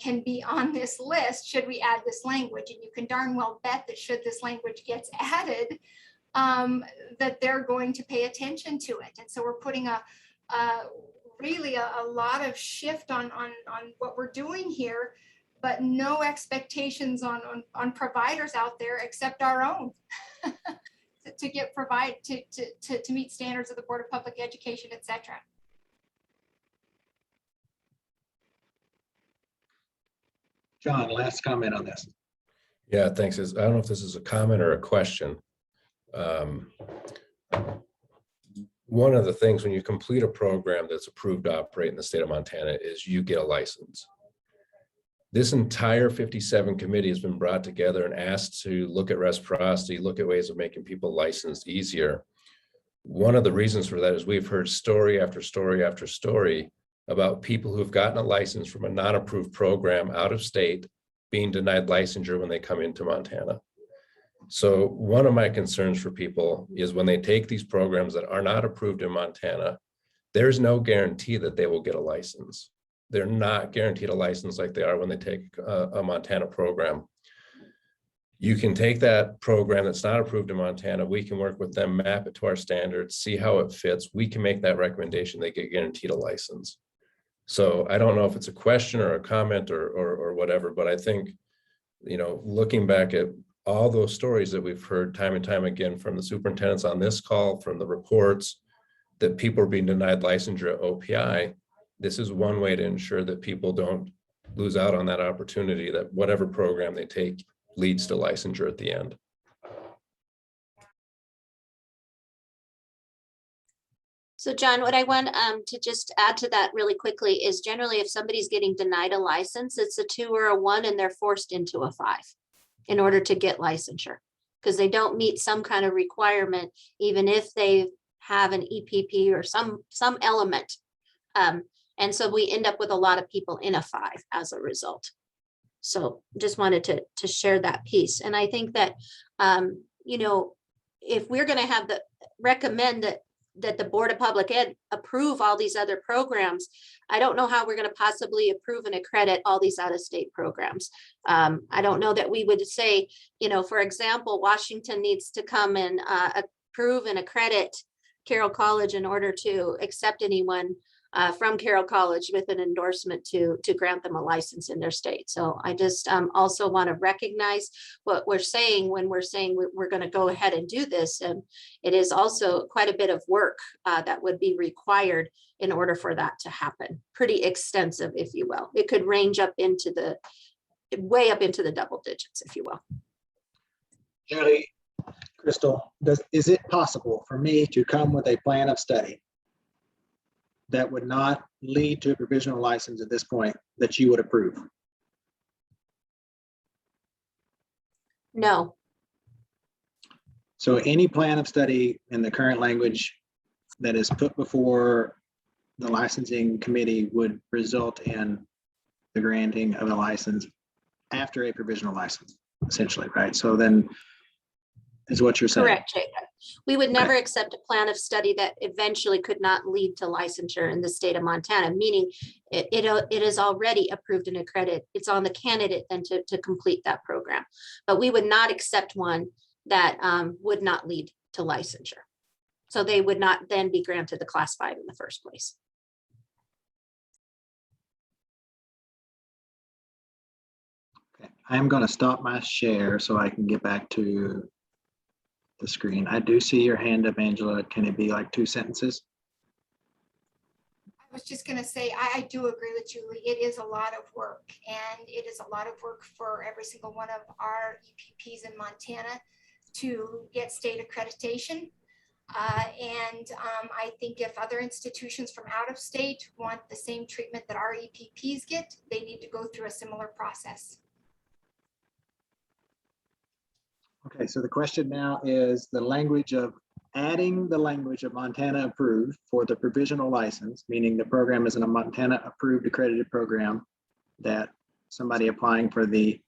can be on this list should we add this language. And you can darn well bet that should this language gets added, that they're going to pay attention to it. And so we're putting really a lot of shift on what we're doing here, but no expectations on providers out there except our own to meet standards of the Board of Public Education, et cetera. John, last comment on this. Yeah, thanks. I don't know if this is a comment or a question. One of the things when you complete a program that's approved to operate in the state of Montana is you get a license. This entire 57 committee has been brought together and asked to look at reciprocity, look at ways of making people licensed easier. One of the reasons for that is we've heard story after story after story about people who've gotten a license from a non-approved program out of state being denied licensure when they come into Montana. So one of my concerns for people is when they take these programs that are not approved in Montana, there's no guarantee that they will get a license. They're not guaranteed a license like they are when they take a Montana program. You can take that program that's not approved in Montana, we can work with them, map it to our standards, see how it fits. We can make that recommendation, they get guaranteed a license. So I don't know if it's a question or a comment or whatever, but I think, looking back at all those stories that we've heard time and time again from the superintendents on this call, from the reports that people are being denied licensure at OPI, this is one way to ensure that people don't lose out on that opportunity, that whatever program they take leads to licensure at the end. So John, what I want to just add to that really quickly is generally if somebody's getting denied a license, it's a 2 or a 1 and they're forced into a 5 in order to get licensure because they don't meet some kind of requirement, even if they have an EPP or some element. And so we end up with a lot of people in a 5 as a result. So just wanted to share that piece. And I think that, you know, if we're going to have recommend that the Board of Public Ed approve all these other programs, I don't know how we're going to possibly approve and accredit all these out-of-state programs. I don't know that we would say, you know, for example, Washington needs to come and approve and accredit Carroll College in order to accept anyone from Carroll College with an endorsement to grant them a license in their state. So I just also want to recognize what we're saying when we're saying we're going to go ahead and do this. And it is also quite a bit of work that would be required in order for that to happen. Pretty extensive, if you will. It could range up into way up into the double digits, if you will. Julie, Crystal, is it possible for me to come with a plan of study that would not lead to a provisional license at this point that you would approve? No. So any plan of study in the current language that is put before the licensing committee would result in the granting of a license after a provisional license, essentially, right? So then is what you're saying. Correct, Jacob. We would never accept a plan of study that eventually could not lead to licensure in the state of Montana, meaning it is already approved and accredited. It's on the candidate then to complete that program. But we would not accept one that would not lead to licensure. So they would not then be granted the class 5 in the first place. Okay, I'm going to stop my share so I can get back to the screen. I do see your hand up, Angela. Can it be like 2 sentences? I was just going to say, I do agree with Julie. It is a lot of work, and it is a lot of work for every single one of our EPPs in Montana to get state accreditation. I think if other institutions from out of state want the same treatment that our EPPs get, they need to go through a similar process. Okay, so the question now is the language of adding the language of Montana approved for the provisional license, meaning the program is in a Montana approved accredited program that somebody applying for the,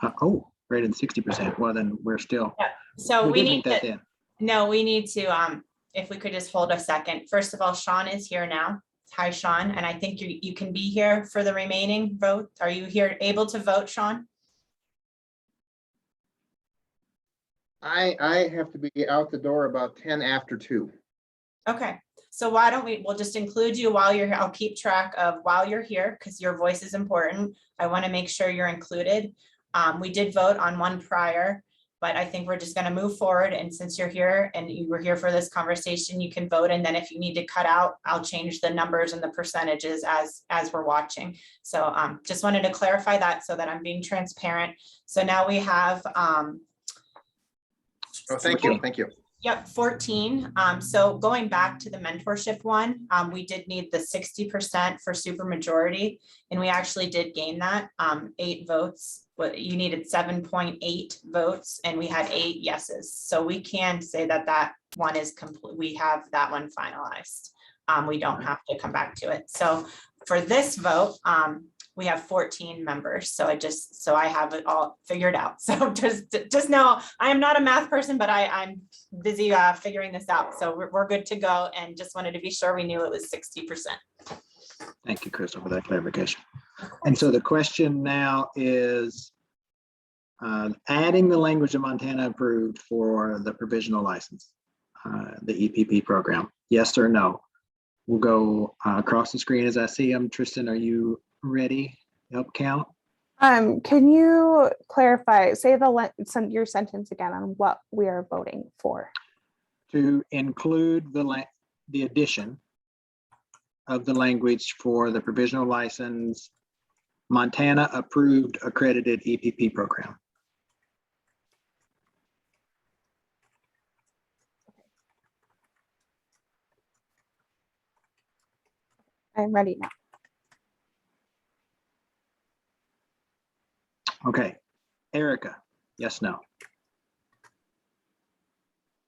greater than 60%. Well, then we're still. Yeah. So we did need meet that to, then. no, we need to, if we could just hold a second. First of all, Sean is here now. Hi, Sean. And I think you can be here for the remaining vote. Are you here able to vote, Sean? I have to be out the door about 10 after 2. Okay, so why don't we'll just include you while you're here. I'll keep track of while you're here because your voice is important. I want to make sure you're included. We did vote on one prior, but I think we're just going to move forward. And since you're here and you were here for this conversation, you can vote. And then if you need to cut out, I'll change the numbers and the percentages as we're watching. So just wanted to clarify that so that I'm being transparent. So now we have Oh, thank you. Thank you. Yep, 14. So going back to the mentorship one, we did need the 60% for supermajority, and we actually did gain that 8 votes, but you needed 7.8 votes, and we had 8 yeses. So we can say that that one is complete. We have that one finalized. We don't have to come back to it. So for this vote, we have 14 members. So I have it all figured out. So just know I am not a math person, but I'm busy figuring this out. So we're good to go. And just wanted to be sure we knew it was 60%. Thank you, Crystal, for that clarification. And so the question now is adding the language of Montana approved for the provisional license, the EPP program, yes or no? We'll go across the screen as I see them. Tristan, are you ready? Help count. Can you clarify, say your sentence again on what we are voting for? To include the addition of the language for the provisional license, Montana approved accredited EPP program. I'm ready now. Okay, Erica, yes, no.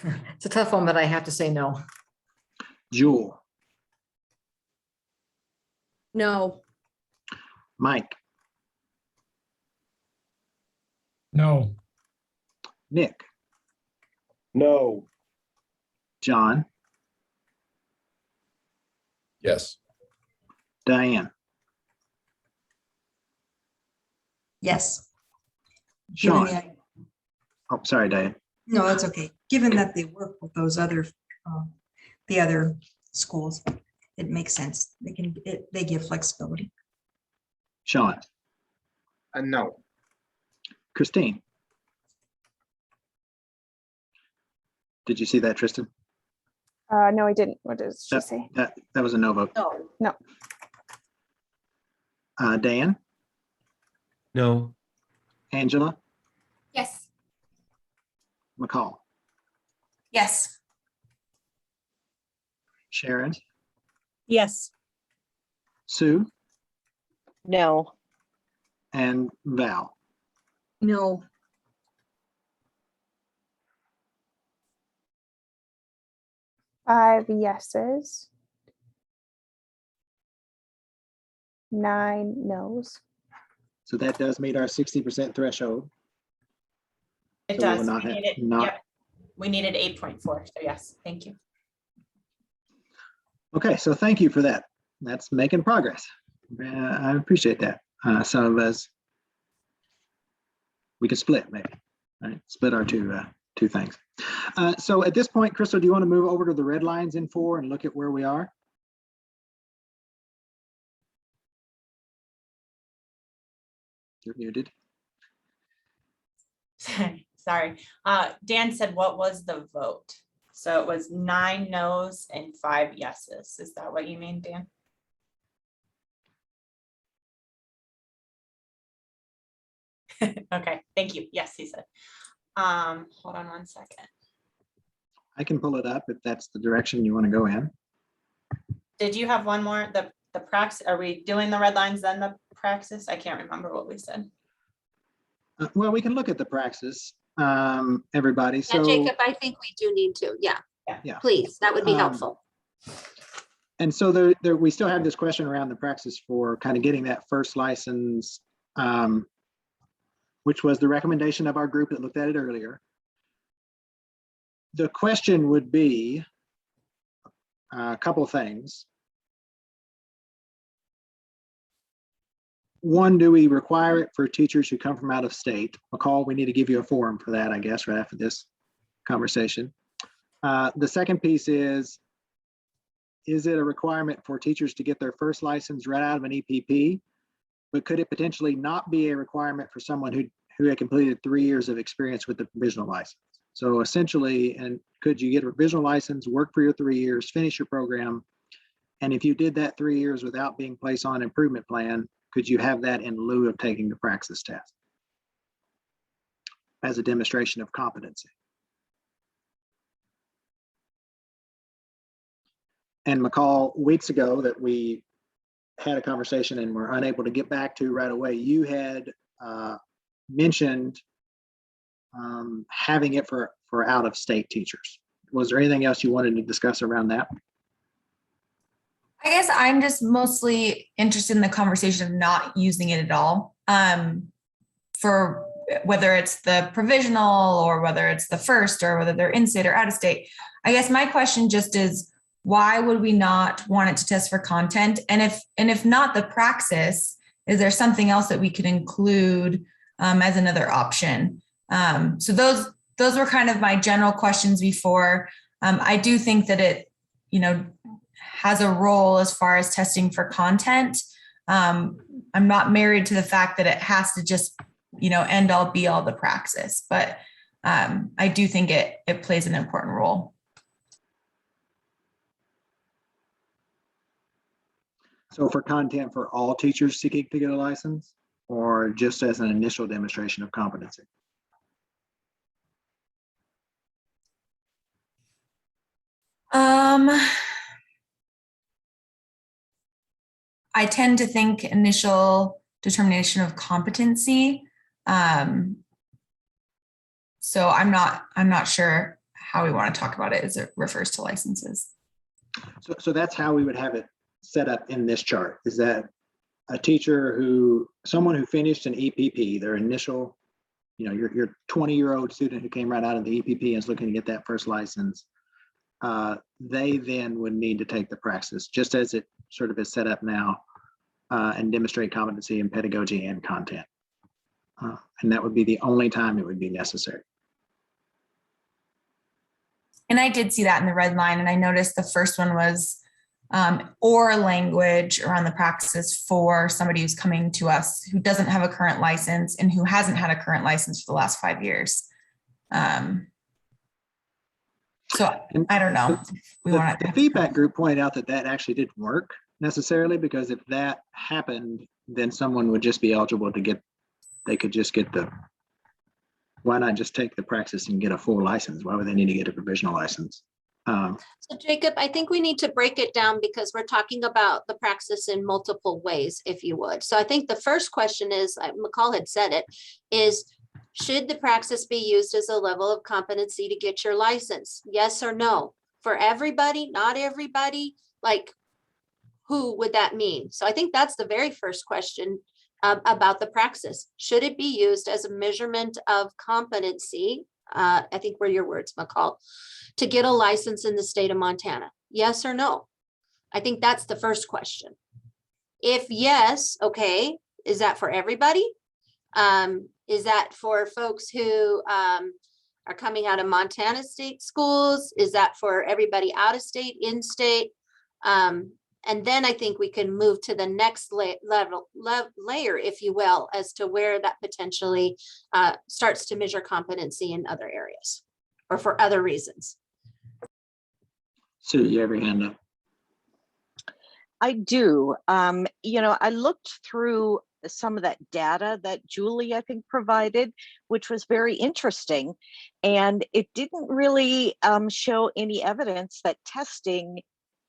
It's a tough one, but I have to say no. Jewel, No. Mike, No. Nick, No. John, Yes. Diane, Yes. Given Sean. that- Oh, sorry, Diane. No, that's okay. Given that they work with those other, the other schools, it makes sense. They give flexibility. Sean, No. Christine. Did you see that, Tristan? No, I didn't. What did she say? That was a no vote. No. No. Dan, No. Angela, Yes. McCall, Yes. Sharon, Yes. Sue, No. and Val. No. Five yeses. 9 no's. So that does meet our 60% threshold. It So we will does. not We have- needed, not- yep. We needed 8.4, so yes, thank you. Okay, so thank you for that. That's making progress. I appreciate that. Some of us, we could split maybe, right? Split our two things. So at this point, Crystal, do you want to move over to the red lines in 4 and look at where we are? You're muted. Sorry. Dan said, what was the vote? So it was 9 no's and 5 yeses. Is that what you mean, Dan? Okay, thank you. Yes, he said. Hold on one second. I can pull it up if that's the direction you want to go in. Did you have one more? The praxis, are we doing the red lines then the praxis? I can't remember what we said. Well, we can look at the praxis, everybody. Yeah, So, Jacob, I think we do need to. Yeah. Yeah. Please, that would be helpful. and so there, we still have this question around the praxis for kind of getting that first license, which was the recommendation of our group that looked at it earlier. The question would be a couple things. One, do we require it for teachers who come from out of state? McCall, we need to give you a forum for that, I guess, right after this conversation. The second piece is it a requirement for teachers to get their first license right out of an EPP? But could it potentially not be a requirement for someone who had completed 3 years of experience with the provisional license? So essentially, and could you get a provisional license, work for your 3 years, finish your program? And if you did that 3 years without being placed on an improvement plan, could you have that in lieu of taking the praxis test as a demonstration of competency? And McCall, weeks ago that we had a conversation and were unable to get back to right away, you had mentioned having it for out-of-state teachers. Was there anything else you wanted to discuss around that? I guess I'm just mostly interested in the conversation of not using it at all. For whether it's the provisional or whether it's the first or whether they're in-state or out-of-state. I guess my question just is, why would we not want it to test for content? And if not the praxis, is there something else that we could include as another option? So those were kind of my general questions before. I do think that it, has a role as far as testing for content. I'm not married to the fact that it has to just, end all be all the praxis, but I do think it plays an important role. So for content for all teachers seeking to get a license, or just as an initial demonstration of competency? I tend to think initial determination of competency. So I'm not sure how we want to talk about it as it refers to licenses. So that's how we would have it set up in this chart, is that a teacher someone who finished an EPP, their initial, your 20-year-old student who came right out of the EPP and is looking to get that first license, they then would need to take the praxis, just as it sort of is set up now, and demonstrate competency in pedagogy and content. And that would be the only time it would be necessary. And I did see that in the red line, and I noticed the first one was or language around the praxis for somebody who's coming to us who doesn't have a current license and who hasn't had a current license for the last 5 years. So I don't know. The feedback group pointed out that actually didn't work necessarily, because if that happened, then someone would just be eligible to get, they could just get why not just take the praxis and get a full license? Why would they need to get a provisional license? So Jacob, I think we need to break it down because we're talking about the praxis in multiple ways, if you would. So I think the first question is, McCall had said it, is should the praxis be used as a level of competency to get your license? Yes or no? For everybody, not everybody, like who would that mean? So I think that's the very first question about the praxis. Should it be used as a measurement of competency? I think were your words, McCall, to get a license in the state of Montana? Yes or no? I think that's the first question. If yes, okay, is that for everybody? Is that for folks who are coming out of Montana state schools? Is that for everybody out of state, in state? And then I think we can move to the next layer, if you will, as to where that potentially starts to measure competency in other areas or for other reasons. Sue, you have your hand up. I do. I looked through some of that data that Julie, I think, provided, which was very interesting. And it didn't really show any evidence that testing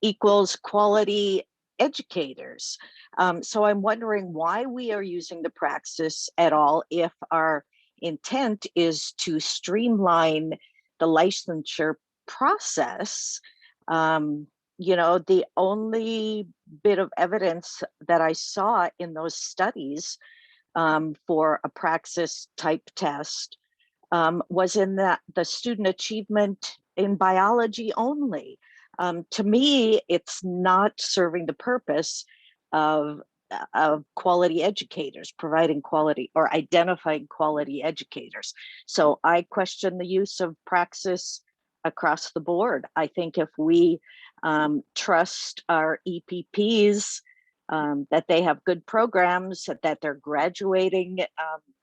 equals quality educators. So I'm wondering why we are using the praxis at all if our intent is to streamline the licensure process. The only bit of evidence that I saw in those studies for a praxis type test was in the student achievement in biology only. To me, it's not serving the purpose of quality educators, providing quality or identifying quality educators. So I question the use of praxis across the board. I think if we trust our EPPs, that they have good programs, that they're graduating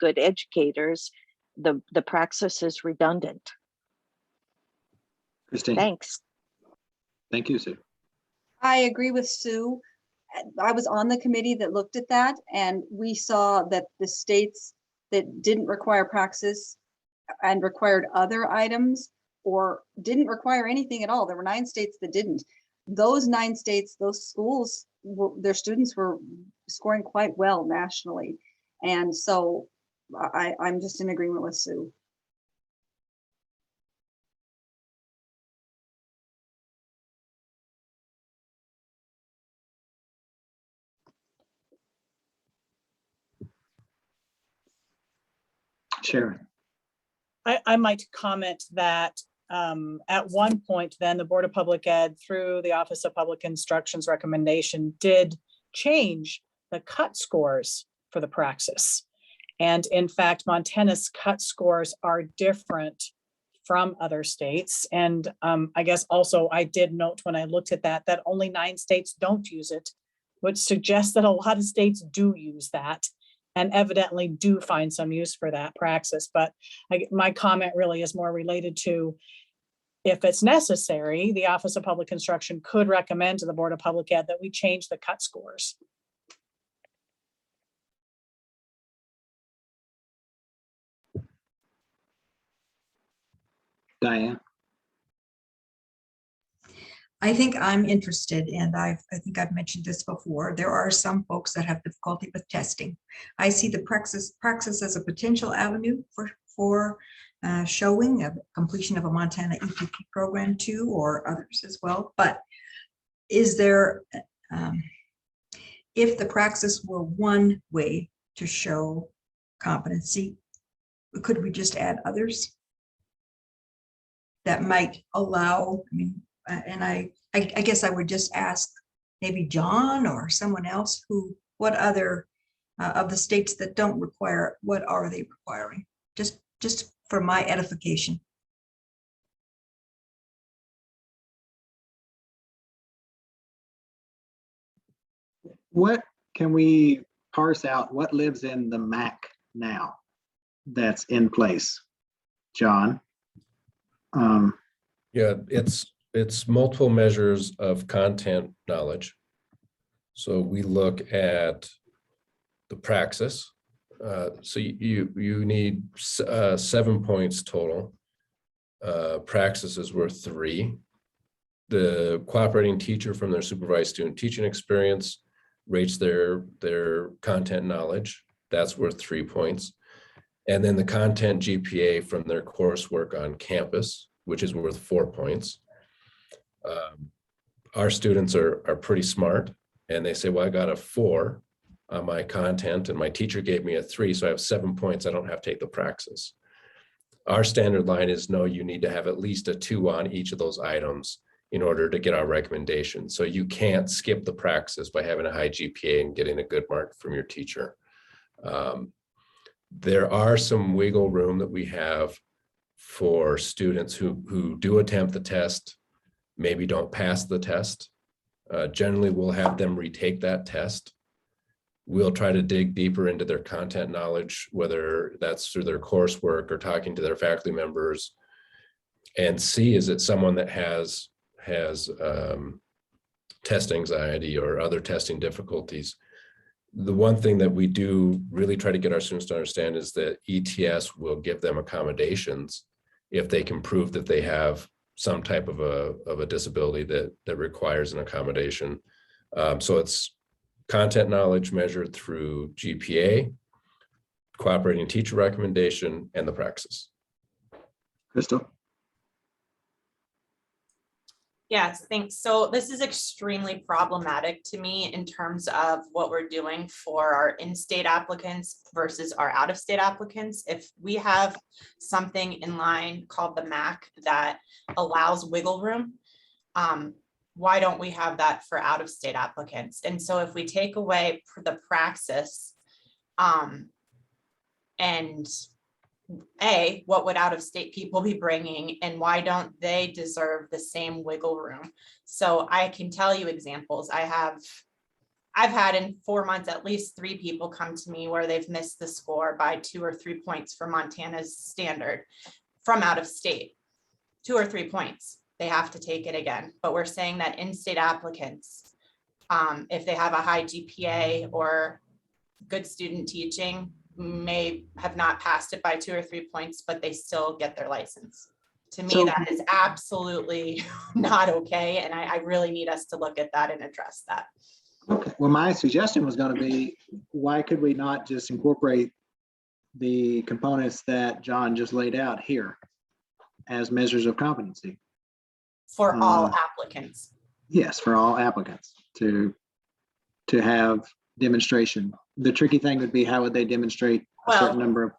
good educators, the praxis is redundant. Christine. Thanks. Thank you, Sue. I agree with Sue. I was on the committee that looked at that, and we saw that the states that didn't require praxis and required other items or didn't require anything at all. There were 9 states that didn't. Those 9 states, those schools, their students were scoring quite well nationally. And so I'm just in agreement with Sue. Sharon. I might comment that at one point, then the Board of Public Ed, through the Office of Public Instruction's recommendation, did change the cut scores for the praxis. And in fact, Montana's cut scores are different from other states. And I guess also I did note when I looked at that only 9 states don't use it, which suggests that a lot of states do use that and evidently do find some use for that praxis. But my comment really is more related to, if it's necessary, the Office of Public Instruction could recommend to the Board of Public Ed that we change the cut scores. Diane. I think I'm interested, and I think I've mentioned this before. There are some folks that have difficulty with testing. I see the praxis as a potential avenue for showing a completion of a Montana EPP program too, or others as well. But is there, if the praxis were one way to show competency, could we just add others that might allow, I mean, and I guess I would just ask maybe John or someone else what other of the states that don't require, what are they requiring? Just for my edification. What can we parse out? What lives in the MAC now that's in place? John? Yeah, it's multiple measures of content knowledge. So we look at the praxis. So you need 7 points total. Praxis is worth 3. The cooperating teacher from their supervised student teaching experience rates their content knowledge. That's worth 3 points. And then the content GPA from their coursework on campus, which is worth 4 points. Our students are pretty smart, and they say, well, I got a 4 on my content and my teacher gave me a 3, so I have 7 points. I don't have to take the praxis. Our standard line is no, you need to have at least a 2 on each of those items in order to get our recommendation. So you can't skip the praxis by having a high GPA and getting a good mark from your teacher. There are some wiggle room that we have for students who do attempt the test, maybe don't pass the test. Generally, we'll have them retake that test. We'll try to dig deeper into their content knowledge, whether that's through their coursework or talking to their faculty members, and see, is it someone that has test anxiety or other testing difficulties. The one thing that we do really try to get our students to understand is that ETS will give them accommodations if they can prove that they have some type of a disability that requires an accommodation. So it's content knowledge measured through GPA, cooperating teacher recommendation, and the praxis. Crystal? Yes, thanks. So this is extremely problematic to me in terms of what we're doing for our in-state applicants versus our out-of-state applicants. If we have something in line called the MAC that allows wiggle room, why don't we have that for out-of-state applicants? And so if we take away the praxis, and what would out-of-state people be bringing, and why don't they deserve the same wiggle room? So I can tell you examples. I've had in 4 months at least 3 people come to me where they've missed the score by 2 or 3 points for Montana's standard from out of state. 2 or 3 points, they have to take it again. But we're saying that in-state applicants, if they have a high GPA or good student teaching, may have not passed it by 2 or 3 points, but they still get their license. To me, that is absolutely not okay. And I really need us to look at that and address that. Okay, well, my suggestion was going to be, why could we not just incorporate the components that John just laid out here as measures of competency? For all applicants. Yes, for all applicants to have demonstration. The tricky thing would be, how would they demonstrate a certain number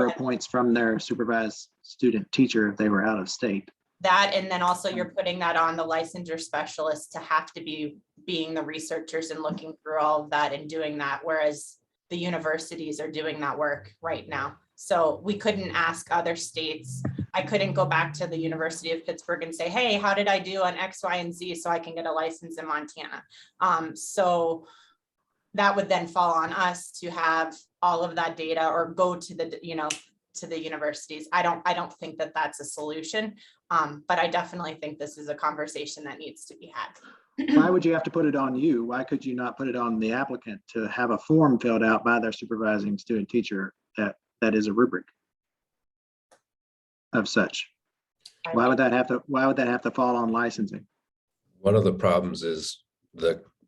of points from their supervised student teacher if they were out of state? That, and then also you're putting that on the licensure specialists to have to be being the researchers and looking through all of that and doing that, whereas the universities are doing that work right now. So we couldn't ask other states. I couldn't go back to the University of Pittsburgh and say, hey, how did I do on X, Y, and Z so I can get a license in Montana? So that would then fall on us to have all of that data or go to the, to the universities. I don't think that that's a solution, but I definitely think this is a conversation that needs to be had. Why would you have to put it on you? Why could you not put it on the applicant to have a form filled out by their supervising student teacher that is a rubric of such? Why would that have to fall on licensing? One of the problems is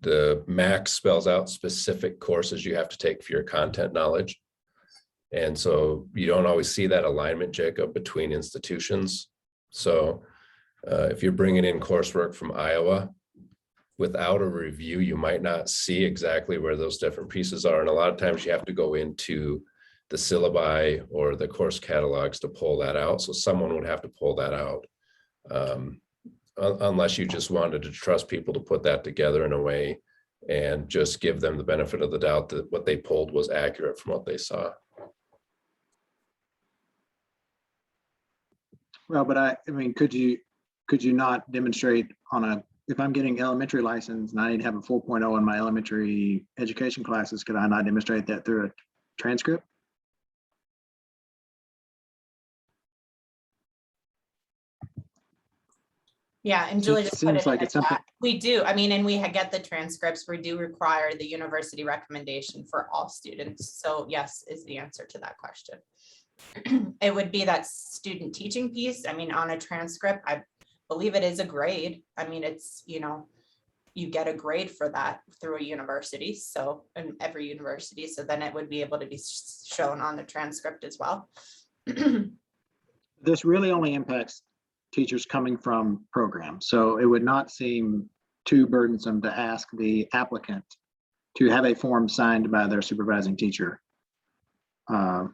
the MAC spells out specific courses you have to take for your content knowledge. And so you don't always see that alignment, Jacob, between institutions. So If you're bringing in coursework from Iowa, without a review, you might not see exactly where those different pieces are. And a lot of times you have to go into the syllabi or the course catalogs to pull that out. So someone would have to pull that out. Unless you just wanted to trust people to put that together in a way and just give them the benefit of the doubt that what they pulled was accurate from what they saw. Well, but I mean, could you not demonstrate on a, if I'm getting elementary license and I need to have a 4.0 in my elementary education classes, could I not demonstrate that through a transcript? Yeah, and Julie just put Seems it like in it's the something. chat. We do, I mean, and we get the transcripts, we do require the university recommendation for all students. So yes, is the answer to that question. It would be that student teaching piece. I mean, on a transcript, I believe it is a grade. I mean, it's, you know, you get a grade for that through a university. So in every university, so then it would be able to be shown on the transcript as well. This really only impacts teachers coming from programs. So it would not seem too burdensome to ask the applicant to have a form signed by their supervising teacher. So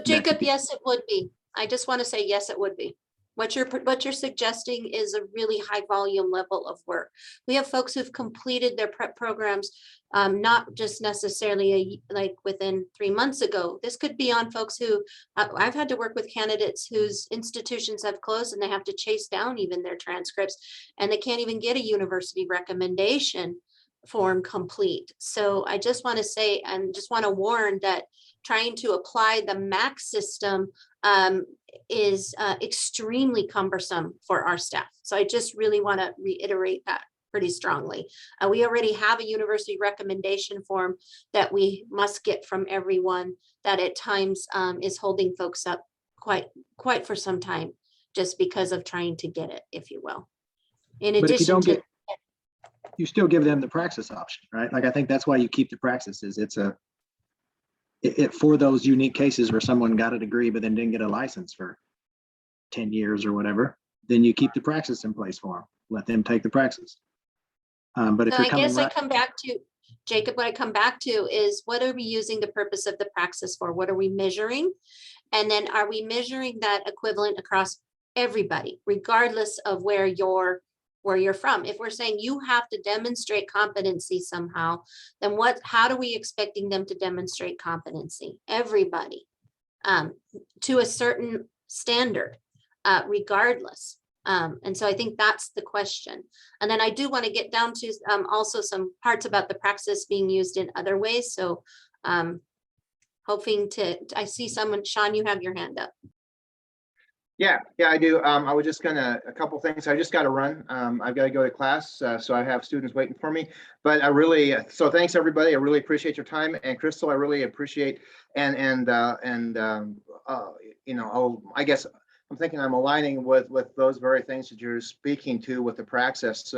Jacob, yes, it would be. I just want to say, yes, it would be. What you're suggesting is a really high volume level of work. We have folks who've completed their prep programs, not just necessarily like within 3 months ago. This could be on folks who, I've had to work with candidates whose institutions have closed and they have to chase down even their transcripts and they can't even get a university recommendation form complete. So I just want to say, and just want to warn that trying to apply the MAC system is extremely cumbersome for our staff. So I just really want to reiterate that pretty strongly. We already have a university recommendation form that we must get from everyone that at times is holding folks up quite for some time just because of trying to get it, if you will. In But if you addition don't to get, you still give them the praxis option, right? Like, I think that's why you keep the praxis, is it's a, it for those unique cases where someone got a degree but then didn't get a license for 10 years or whatever, then you keep the praxis in place for them. Let them take the praxis. But if So you're I coming guess I right, come back to, Jacob, what I come back to is what are we using the purpose of the praxis for? What are we measuring? And then are we measuring that equivalent across everybody, regardless of where you're from? If we're saying you have to demonstrate competency somehow, then how do we expecting them to demonstrate competency? Everybody, to a certain standard, regardless. And so I think that's the question. And then I do want to get down to also some parts about the praxis being used in other ways. So hoping to, I see someone, Sean, you have your hand up. Yeah, I do. I was just gonna, a couple things. I just got to run. I've got to go to class, so I have students waiting for me. But I really, so thanks everybody. I really appreciate your time. And Crystal, I really appreciate, and you know, I guess I'm thinking I'm aligning with those very things that you're speaking to with the praxis.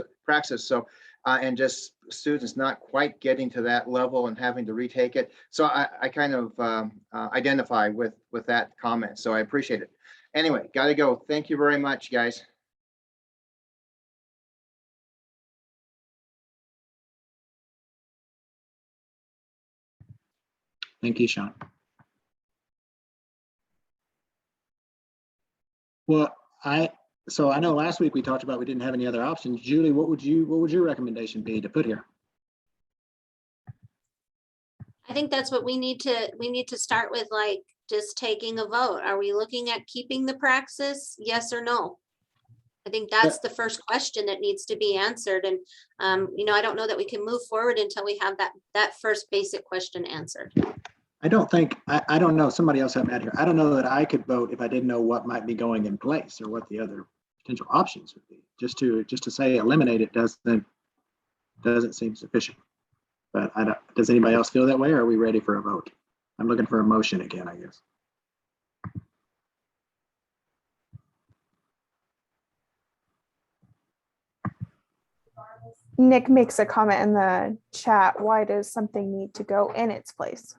So and just students not quite getting to that level and having to retake it. So I kind of identify with that comment. So I appreciate it. Anyway, got to go. Thank you very much, guys. thank you, Sean. Well, so I know last week we talked about we didn't have any other options. Julie, what would your recommendation be to put here? I think that's what we need to start with, like just taking a vote. Are we looking at keeping the praxis? Yes or no? I think that's the first question that needs to be answered. And, you know, I don't know that we can move forward until we have that first basic question answered. I don't think, I don't know, somebody else help me out here. I don't know that I could vote if I didn't know what might be going in place or what the other potential options would be. Just to say eliminate it doesn't seem sufficient. But does anybody else feel that way, or are we ready for a vote? I'm looking for a motion again, I guess. Nick makes a comment in the chat. Why does something need to go in its place?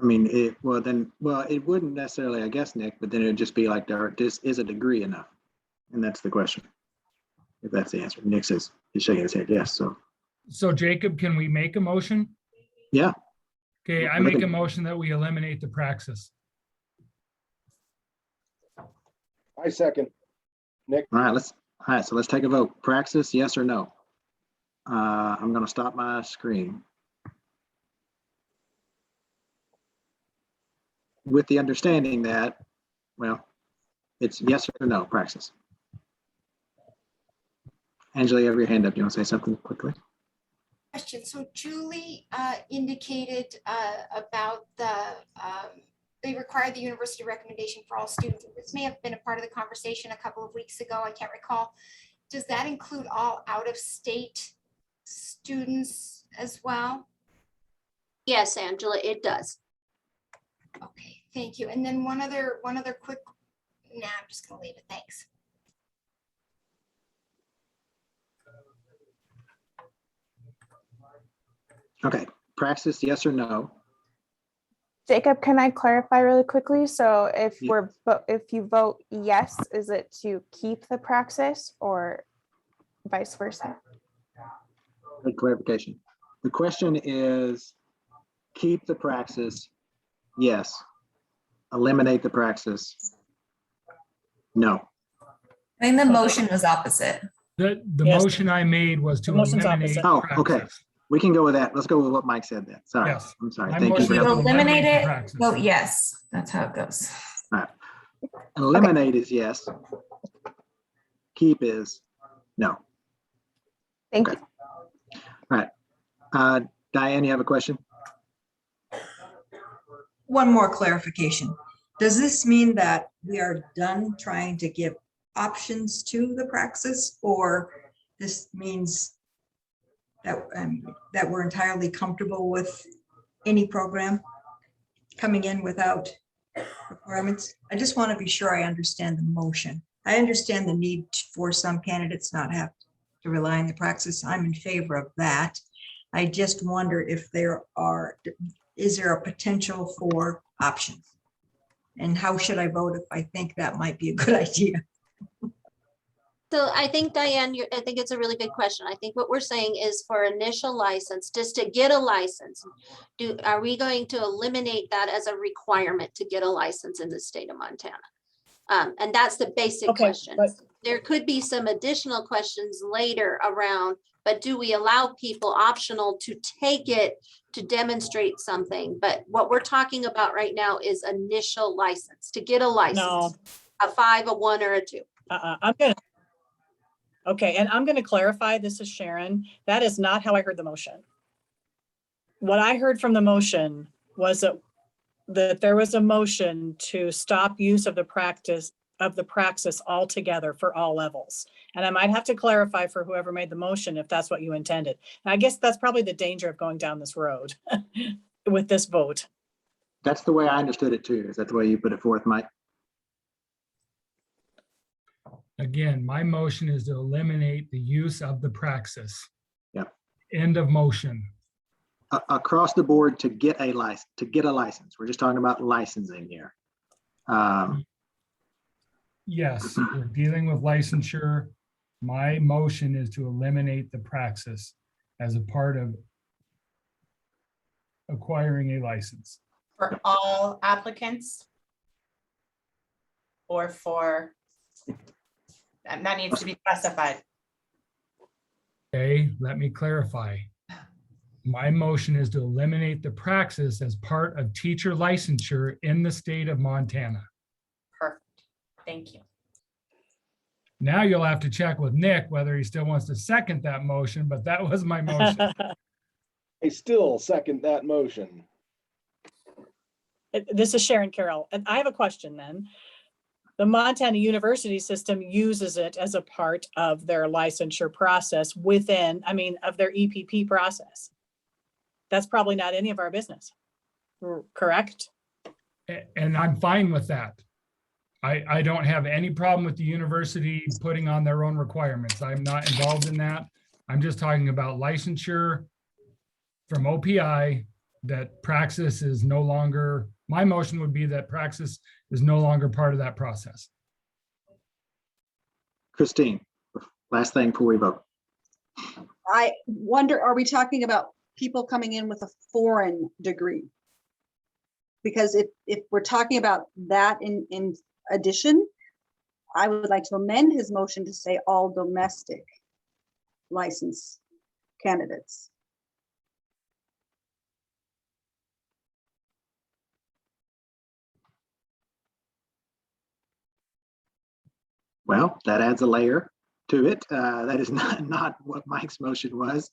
I mean, it wouldn't necessarily, I guess, Nick, but then it'd just be like, is a degree enough? And that's the question. If that's the answer. Nick says, he's shaking his head, yes, so. So Jacob, can we make a motion? Yeah. Okay, I make a motion that we eliminate the praxis. I second. Nick? All right, so let's take a vote. Praxis, yes or no? I'm gonna stop my screen. With the understanding that, well, it's yes or no, praxis. Angela, you have your hand up. You want to say something quickly? Question. So Julie indicated about they require the university recommendation for all students. This may have been a part of the conversation a couple of weeks ago. I can't recall. Does that include all out-of-state students as well? Yes, Angela, it does. Okay, thank you. And then one other quick, I'm just gonna leave it. Thanks. Okay, praxis, yes or no? Jacob, can I clarify really quickly? So if Yeah. if you vote yes, is it to keep the praxis or vice versa? Good clarification. The question is, keep the praxis, yes. Eliminate the praxis, no. I think the motion was opposite. The Yes. motion I made was to The motion's eliminate. opposite. Oh, okay. praxis. We can go with that. Let's go with what Mike said then. Sorry, Yes. I'm sorry. My Thank you motion for is to helping. Eliminate the it, praxis. vote yes. That's how it goes. All right. Eliminate is yes. Keep is no. Thank Okay. you. All right. Diane, you have a question? One more clarification. Does this mean that we are done trying to give options to the praxis, or this means that, that we're entirely comfortable with any program coming in without requirements? I just want to be sure I understand the motion. I understand the need for some candidates not have to rely on the praxis. I'm in favor of that. I just wonder if is there a potential for options? And how should I vote if I think that might be a good idea? So I think, Diane, I think it's a really good question. I think what we're saying is for initial license, just to get a license, are we going to eliminate that as a requirement to get a license in the state of Montana? And that's the basic Okay, question. but There could be some additional questions later around, but do we allow people optional to take it to demonstrate something? But what we're talking about right now is initial license, to get a license, no, a 5, a 1, or a 2. okay, and I'm gonna clarify, this is Sharon. That is not how I heard the motion. What I heard from the motion was that there was a motion to stop use of the praxis altogether for all levels. And I might have to clarify for whoever made the motion if that's what you intended. And I guess that's probably the danger of going down this road with this vote. That's the way I understood it too. Is that the way you put it forth, Mike? Again, my motion is to eliminate the use of the praxis. Yeah. End of motion. Across the board to get a license. We're just talking about licensing here. Yes, we're dealing with licensure. My motion is to eliminate the praxis as a part of acquiring a license. For all applicants? Or for, that needs to be specified. Okay, let me clarify. My motion is to eliminate the praxis as part of teacher licensure in the state of Montana. Perfect, thank you. Now you'll have to check with Nick whether he still wants to second that motion, but that was my motion. I still second that motion. This is Sharon Carroll, and I have a question then. The Montana University system uses it as a part of their licensure process within, of their EPP process. That's probably not any of our business, correct? And I'm fine with that. I don't have any problem with the university putting on their own requirements. I'm not involved in that. I'm just talking about licensure from OPI that praxis is no longer, my motion would be that praxis is no longer part of that process. Christine, last thing before we vote. I wonder, are we talking about people coming in with a foreign degree? Because if we're talking about that in addition, I would like to amend his motion to say all domestic license candidates. Well, that adds a layer to it. That is not what Mike's motion was.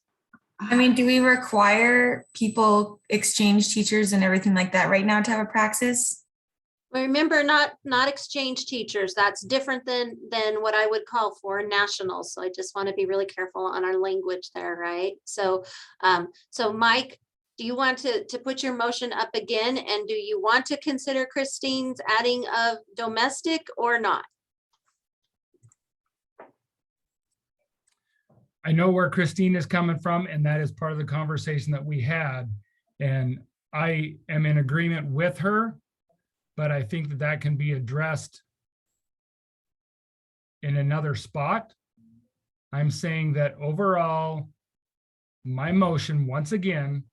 I mean, do we require people exchange teachers and everything like that right now to have a praxis? Remember, not exchange teachers. That's different than what I would call foreign nationals. So I just want to be really careful on our language there, right? So, so Mike, do you want to put your motion up again? And do you want to consider Christine's adding of domestic or not? I know where Christine is coming from, and that is part of the conversation that we had. And I am in agreement with her, but I think that that can be addressed in another spot. I'm saying that overall, my motion, once again,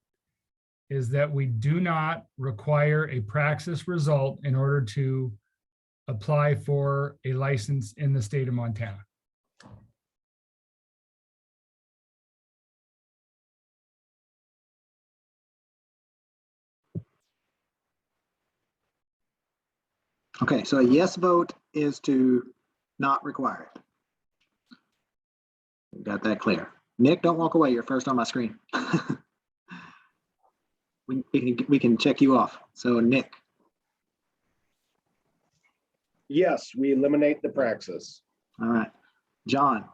is that we do not require a praxis result in order to apply for a license in the state of Montana. Okay, so a yes vote is to not require it. Got that clear. Nick, don't walk away. You're first on my screen. we can check you off. So Nick. Yes, we eliminate the praxis. All right. John.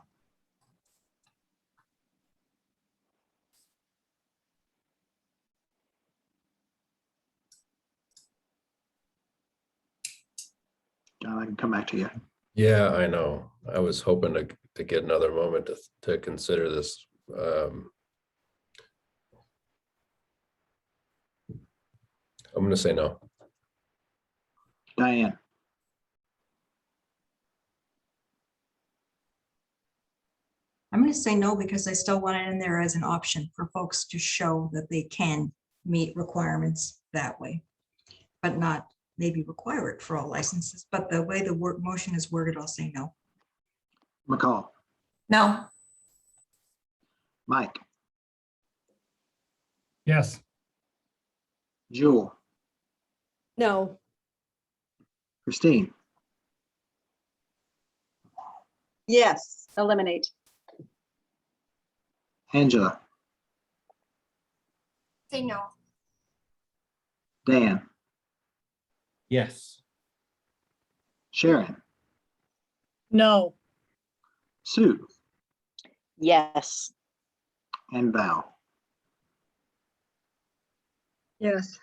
John, I can come back to you. Yeah, I know. I was hoping to get another moment to consider this. I'm going to say no. Diane. I'm going to say no because I still want it in there as an option for folks to show that they can meet requirements that way, but not maybe require it for all licenses. But the way the motion is worded, I'll say no. McCall. No. Mike. Yes. Jewel. No. Christine. Yes, eliminate. Angela. Say no. Dan. Yes. Sharon. No. Sue. Yes. And Val. Yes.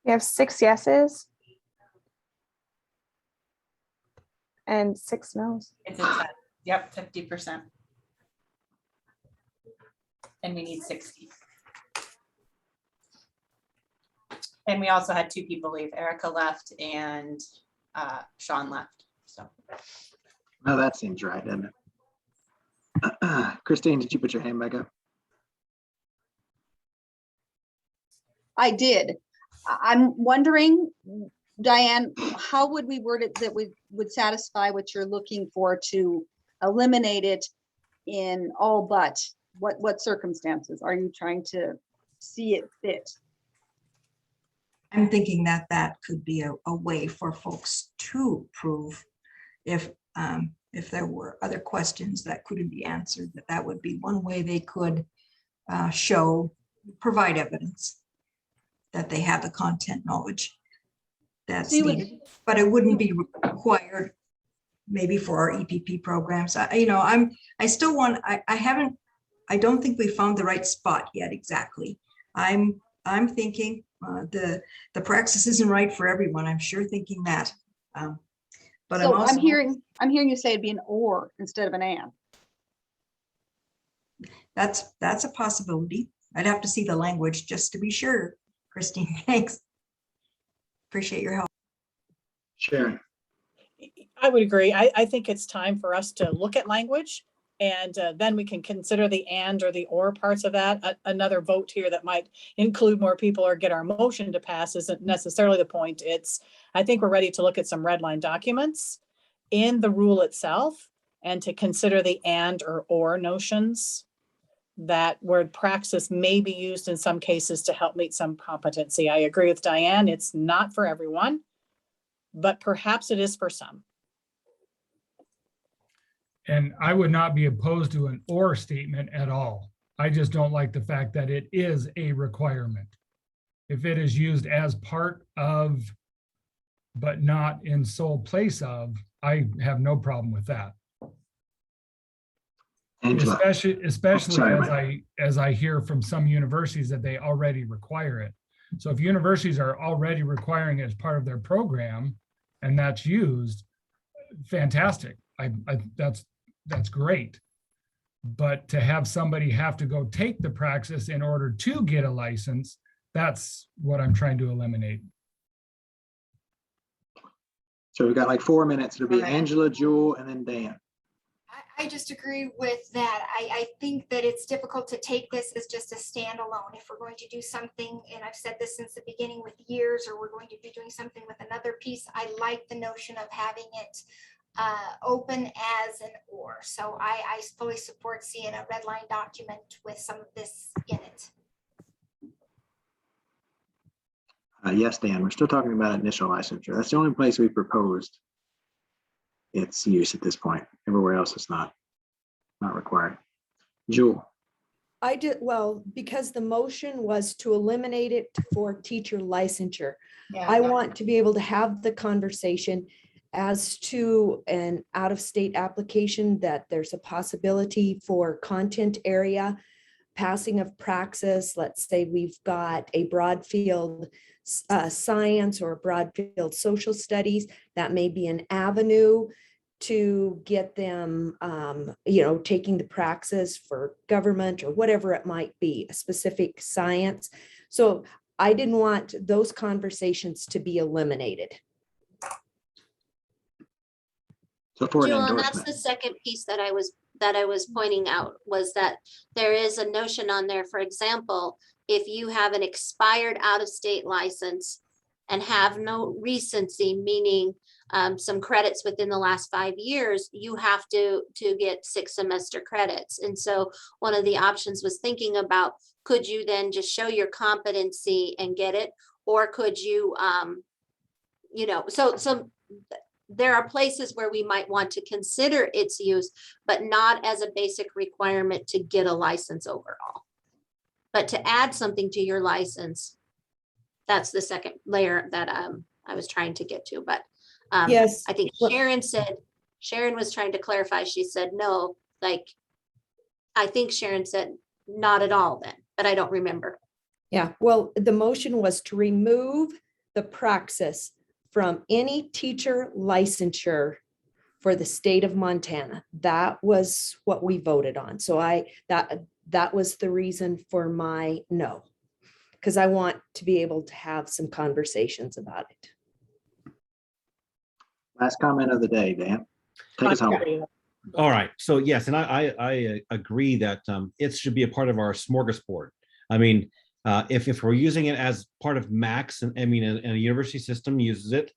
You have 6 yeses and 6 no's. It's a 10. Yep, 50%. And we need 60. And we also had 2 people leave. Erica left and Sean left. So. Well, that seems right, doesn't it? Christine, did you put your hand back up? I did. I'm wondering, Diane, how would we word it that would satisfy what you're looking for to eliminate it in all but? What circumstances are you trying to see it fit? I'm thinking that that could be a way for folks to prove if there were other questions that couldn't be answered, that would be one way they could provide evidence that they have the content knowledge that's needed, but it wouldn't be required maybe for our EPP programs. I don't think we found the right spot yet exactly. I'm thinking the praxis isn't right for everyone. I'm sure thinking that. But So I'm I'm also, hearing you say it'd be an or instead of an and. that's a possibility. I'd have to see the language just to be sure. Christine, thanks. Appreciate your help. Sharon. I would agree. I think it's time for us to look at language and then we can consider the and or the or parts of that. Another vote here that might include more people or get our motion to pass isn't necessarily the point. I think we're ready to look at some red line documents in the rule itself and to consider the and or notions that word praxis may be used in some cases to help meet some competency. I agree with Diane. It's not for everyone, but perhaps it is for some. And I would not be opposed to an or statement at all. I just don't like the fact that it is a requirement. If it is used as part of, but not in sole place of, I have no problem with that. Angela. Especially Sorry, as I hear from some universities that they already require it. So if universities are already requiring it as part of their program and that's used, fantastic. That's great. But to have somebody have to go take the praxis in order to get a license, that's what I'm trying to eliminate. So we've got like 4 minutes. It'll be All right. Angela, Jewel, and then Dan. I just agree with that. I think that it's difficult to take this as just a standalone. If we're going to do something, and I've said this since the beginning with years, or we're going to be doing something with another piece, I like the notion of having it open as an or. So I fully support seeing a red line document with some of this in it. Yes, Dan, we're still talking about initial licensure. That's the only place we proposed its use at this point. Everywhere else it's not required. Jewel. I did, well, because the motion was to eliminate it for teacher licensure. I want to be able to have the conversation as to an out-of-state application that there's a possibility for content area, passing of praxis. Let's say we've got a broad field science or a broad field social studies. That may be an avenue to get them, taking the praxis for government or whatever it might be, a specific science. So I didn't want those conversations to be eliminated. So for an Jewel, and that's endorsement. the second piece that I was pointing out, was that there is a notion on there, for example, if you have an expired out-of-state license and have no recency, meaning some credits within the last 5 years, you have to get 6 semester credits. And so one of the options was thinking about, could you then just show your competency and get it? Or could you, so there are places where we might want to consider its use, but not as a basic requirement to get a license overall. But to add something to your license, that's the second layer that I was trying to get to. But yes, I think Sharon was trying to clarify. She said, no, I think Sharon said not at all then, but I don't remember. Yeah, well, the motion was to remove the praxis from any teacher licensure for the state of Montana. That was what we voted on. So that was the reason for my no, because I want to be able to have some conversations about it. Last comment of the day, Dan. Take us home. All right. So yes, and I agree that it should be a part of our smorgasbord. I mean, if we're using it as part of Max, and a university system uses it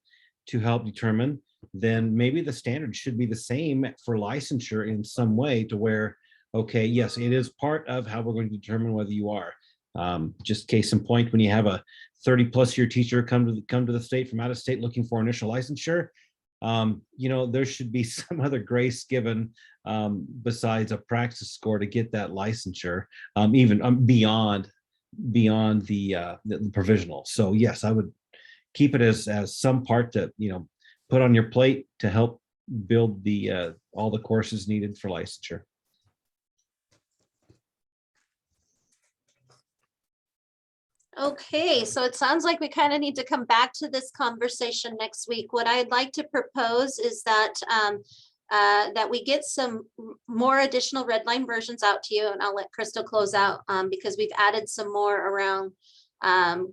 to help determine, then maybe the standard should be the same for licensure in some way, to where, okay, yes, it is part of how we're going to determine whether you are. Just case in point, when you have a 30+ year teacher come to the state from out of state looking for initial licensure, there should be some other grace given besides a praxis score to get that licensure, even beyond the provisional. So yes, I would keep it as some part to put on your plate to help build the all the courses needed for licensure. Okay, so it sounds like we kind of need to come back to this conversation next week. What I'd like to propose is that that we get some more additional red line versions out to you, and I'll let Crystal close out because we've added some more around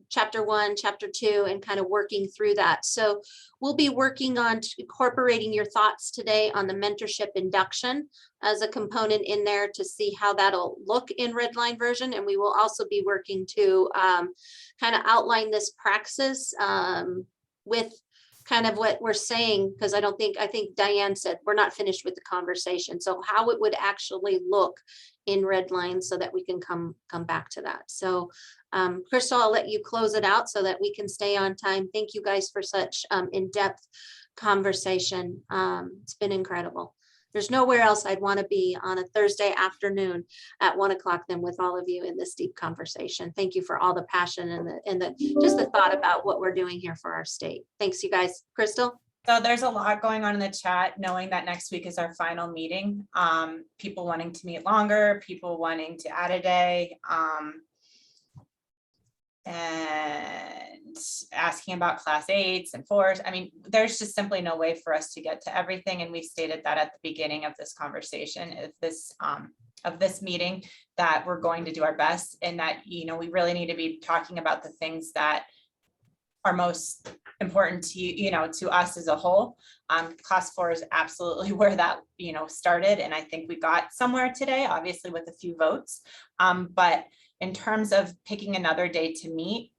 chapter 1, chapter 2, and kind of working through that. So we'll be working on incorporating your thoughts today on the mentorship induction as a component in there to see how that'll look in red line version. And we will also be working to kind of outline this praxis with kind of what we're saying, because I think Diane said we're not finished with the conversation. So how it would actually look in red lines so that we can come back to that. So Crystal, I'll let you close it out so that we can stay on time. Thank you guys for such in-depth conversation. It's been incredible. There's nowhere else I'd want to be on a Thursday afternoon at 1 o'clock than with all of you in this deep conversation. Thank you for all the passion and the just the thought about what we're doing here for our state. Thanks, you guys. Crystal? So there's a lot going on in the chat, knowing that next week is our final meeting. People wanting to meet longer, people wanting to add a day, and asking about class 8s and 4s. I mean, there's just simply no way for us to get to everything. And we've stated that at the beginning of this conversation, of this meeting, that we're going to do our best, and that, you know, we really need to be talking about the things that are most important to you know, to us as a whole. Class 4 is absolutely where that, you know, started. And I think we got somewhere today, obviously with a few votes. But in terms of picking another day to meet,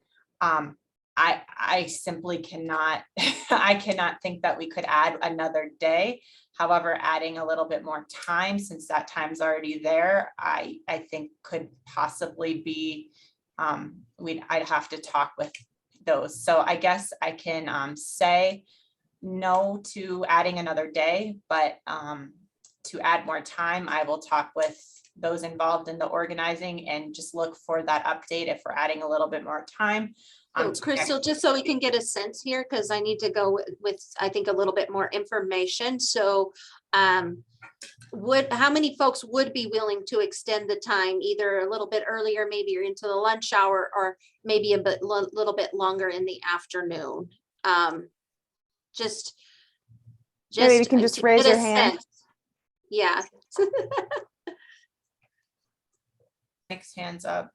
I simply cannot, I cannot think that we could add another day. However, adding a little bit more time, since that time's already there, I think could possibly be, I'd have to talk with those. So I guess I can say no to adding another day, but to add more time, I will talk with those involved in the organizing and just look for that update if we're adding a little bit more time. Crystal, just so we can get a sense here, because I need to go with, I think, a little bit more information. So how many folks would be willing to extend the time, either a little bit earlier, maybe you're into the lunch hour, or maybe a little bit longer in the afternoon? Just maybe you can just raise your hand. Yeah. Next hands up.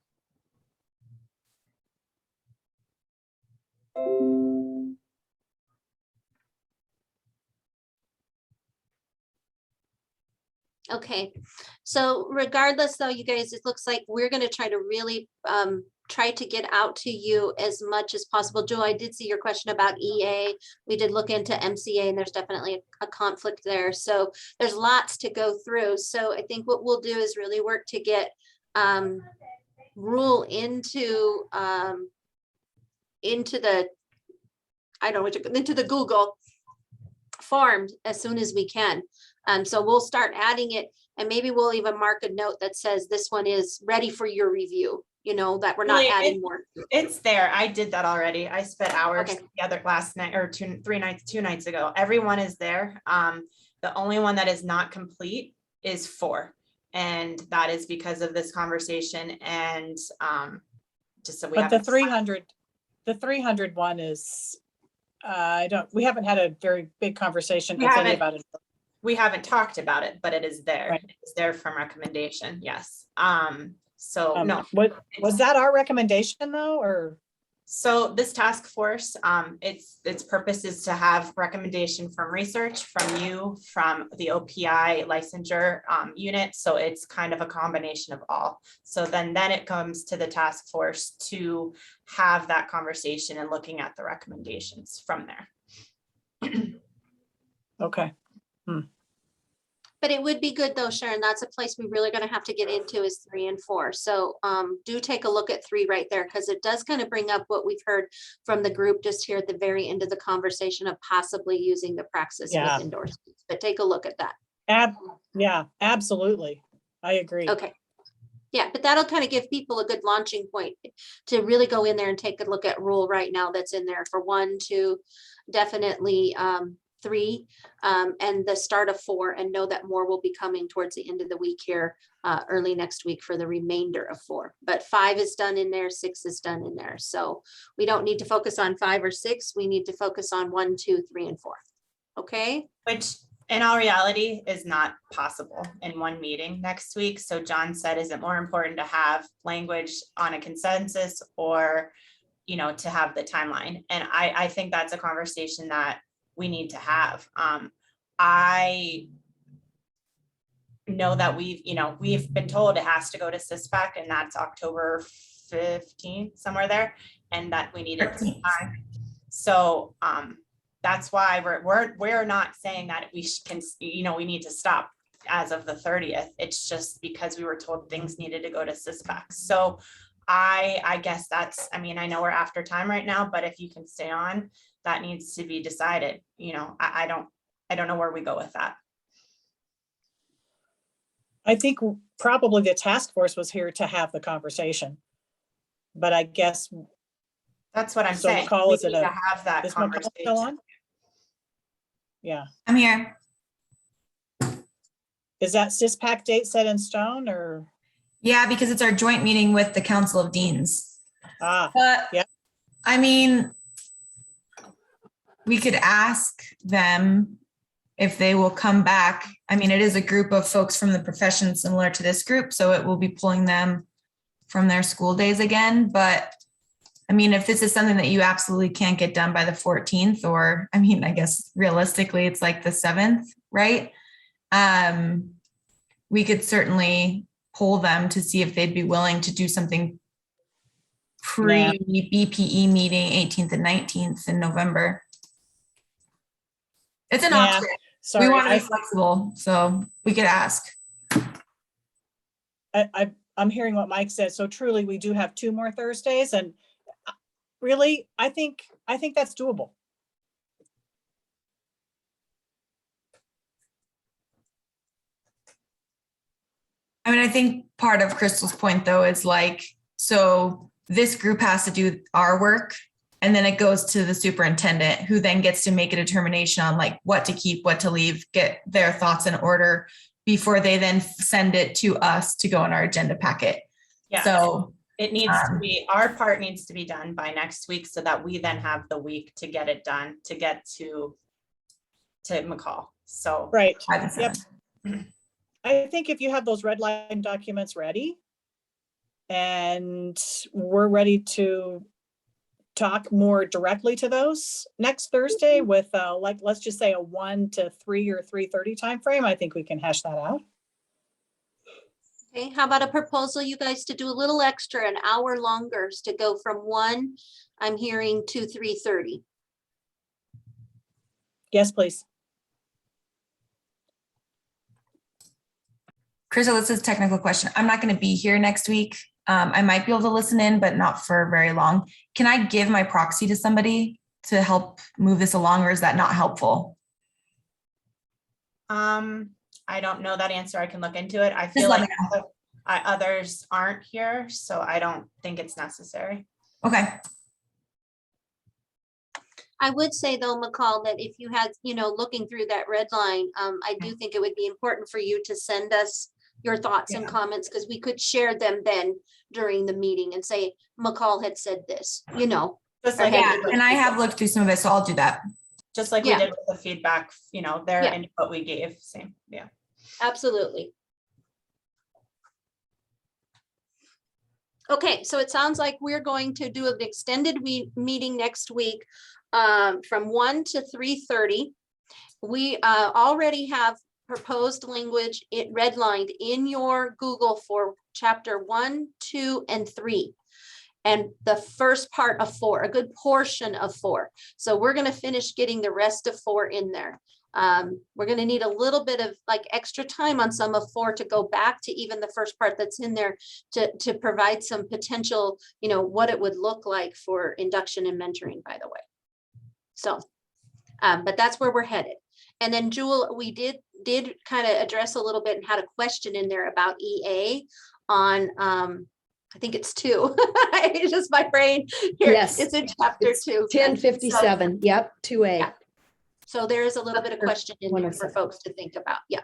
Okay, so regardless though, you guys, it looks like we're going to try to really try to get out to you as much as possible. Joe, I did see your question about EA. We did look into MCA, and there's definitely a conflict there. So there's lots to go through. So I think what we'll do is really work to get rule into the, I don't know, into the Google forms as soon as we can. So we'll start adding it, and maybe we'll even mark a note that says this one is ready for your review, you know, that we're not adding more. It's there. I did that already. I spent hours together last night, or 2 nights ago. Everyone is there. The only one that is not complete is 4. And that is because of this conversation. And just so we have the 300 one is, we haven't had a very big conversation with any about it. We haven't talked about it, but it is there. Right. It's there from recommendation. Yes. So no. What was that our recommendation though, or? So this task force, its purpose is to have recommendation from research, from you, from the OPI licensure unit. So it's kind of a combination of all. So then it comes to the task force to have that conversation and looking at the recommendations from there. Okay. But it would be good though, Sharon, that's a place we really gonna have to get into is 3 and 4. So do take a look at 3 right there, because it does kind of bring up what we've heard from the group just here at the very end of the conversation of possibly using the praxis with endorsements. But take a look at that. Yeah, absolutely. I agree. Okay. Yeah, but that'll kind of give people a good launching point to really go in there and take a look at rule right now that's in there for 1 to definitely 3 and the start of 4, and know that more will be coming towards the end of the week here, early next week for the remainder of 4. But 5 is done in there, 6 is done in there. So we don't need to focus on 5 or 6. We need to focus on 1, 2, 3, and 4. Okay. Which in all reality is not possible in one meeting next week. So John said, is it more important to have language on a consensus or, to have the timeline? And I think that's a conversation that we need to have. I know that we've been told it has to go to CISPAC, and that's October 15th, somewhere there, and that we needed time. So that's why we're not saying that we we need to stop as of the 30th. It's just because we were told things needed to go to CISPAC. So I guess that's, I know we're after time right now, but if you can stay on, that needs to be decided. I don't know where we go with that. I think probably the task force was here to have the conversation, but I guess that's what I'm so saying. McCall, We is it need a, to have that is McCall still conversation. on? Yeah. I'm here. Is that CISPAC date set in stone or? Yeah, because it's our joint meeting with the Council of Deans. But yeah. We could ask them if they will come back. It is a group of folks from the profession similar to this group, so it will be pulling them from their school days again. But if this is something that you absolutely can't get done by the 14th, or I guess realistically it's like the 7th, right? We could certainly poll them to see if they'd be willing to do something pre-BPE meeting 18th and 19th in November. It's an option. Sorry, we want to be flexible, so we could ask. I'm hearing what Mike said. So truly, we do have 2 more Thursdays, and really, I think that's doable. I think part of Crystal's point though is so this group has to do our work, and then it goes to the superintendent, who then gets to make a determination on what to keep, what to leave, get their thoughts in order before they then send it to us to go in our agenda packet. Yeah. So it needs to be, our part needs to be done by next week so that we then have the week to get it done, to get to McCall. So. Right. Yep. I think if you have those red line documents ready and we're ready to talk more directly to those next Thursday with let's just say a 1 to 3 or 3:30 timeframe, I think we can hash that out. Okay, how about a proposal, you guys, to do a little extra, an hour longer, to go from 1, I'm hearing, to 3:30. Yes, please. Crystal, this is a technical question. I'm not going to be here next week. I might be able to listen in, but not for very long. Can I give my proxy to somebody to help move this along, or is that not helpful? I don't know that answer. I can look into it. I feel like others aren't here, so I don't think it's necessary. Okay. I would say though, McCall, that if you had, looking through that red line, I do think it would be important for you to send us your thoughts and comments, because we could share them then during the meeting and say, McCall had said this, Just like and I have looked through some of it, so I'll do that. Just like we did with the feedback, their input we gave, same, yeah. Absolutely. Okay, so it sounds like we're going to do an extended meeting next week from 1 to 3:30. We already have proposed language redlined in your Google for chapter 1, 2, and 3. And the first part of 4, a good portion of 4. So we're going to finish getting the rest of 4 in there. We're going to need a little bit of extra time on some of 4 to go back to even the first part that's in there to provide some potential, what it would look like for induction and mentoring, by the way. So, but that's where we're headed. And then Jewel, we did kind of address a little bit and had a question in there about EA on, I think it's 2. It's just my brain here. Yes. It's in chapter 2. 1057. Yep. 2A. Yeah. So there is a little bit of question in One there of for them. folks to think about. Yeah.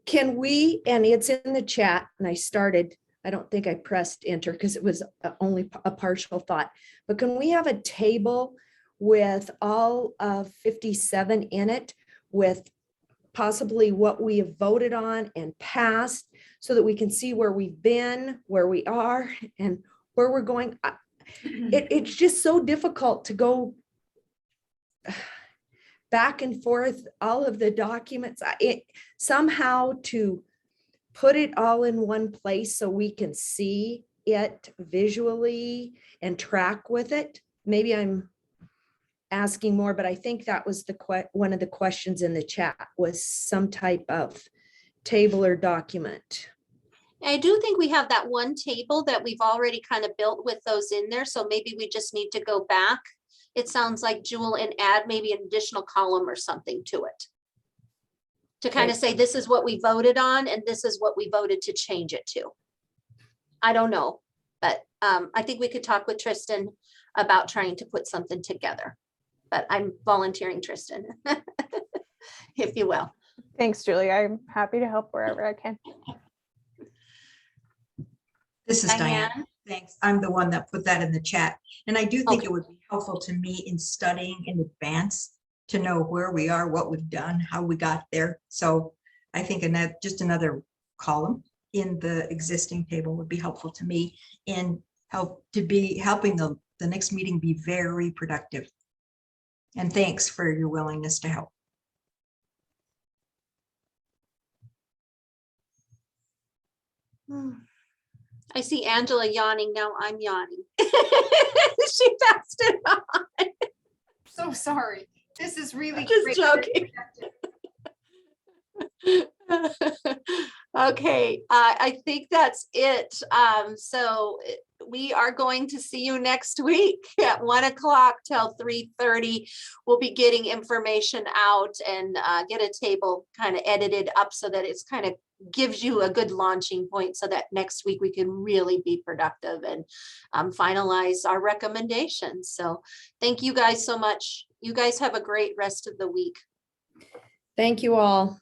Can we, and it's in the chat, and I don't think I pressed enter because it was only a partial thought, but can we have a table with all of 57 in it with possibly what we have voted on and passed so that we can see where we've been, where we are, and where we're going? It's just so difficult to go back and forth, all of the documents, somehow to put it all in one place so we can see it visually and track with it. Maybe I'm asking more, but I think that was one of the questions in the chat was some type of table or document. I do think we have that one table that we've already kind of built with those in there. So maybe we just need to go back. It sounds like, Jewel, and add maybe an additional column or something to it. To kind of say, this is what we voted on and this is what we voted to change it to. I don't know, but I think we could talk with Tristan about trying to put something together. But I'm volunteering Tristan, if you will. Thanks, Julie. I'm happy to help wherever I can. This is Diane. Thanks. I'm the one that put that in the chat. And I do think it would be helpful to me in studying in advance to know where we are, what we've done, how we got there. So I think just another column in the existing table would be helpful to me in helping the next meeting be very productive. And thanks for your willingness to help. I see Angela yawning. Now I'm yawning. She passed it on. So sorry. This is really Just great. joking. Okay, I think that's it. So we are going to see you next week at 1 o'clock till 3:30. We'll be getting information out and get a table kind of edited up so that it's kind of gives you a good launching point so that next week we can really be productive and finalize our recommendations. So thank you guys so much. You guys have a great rest of the week. Thank you all.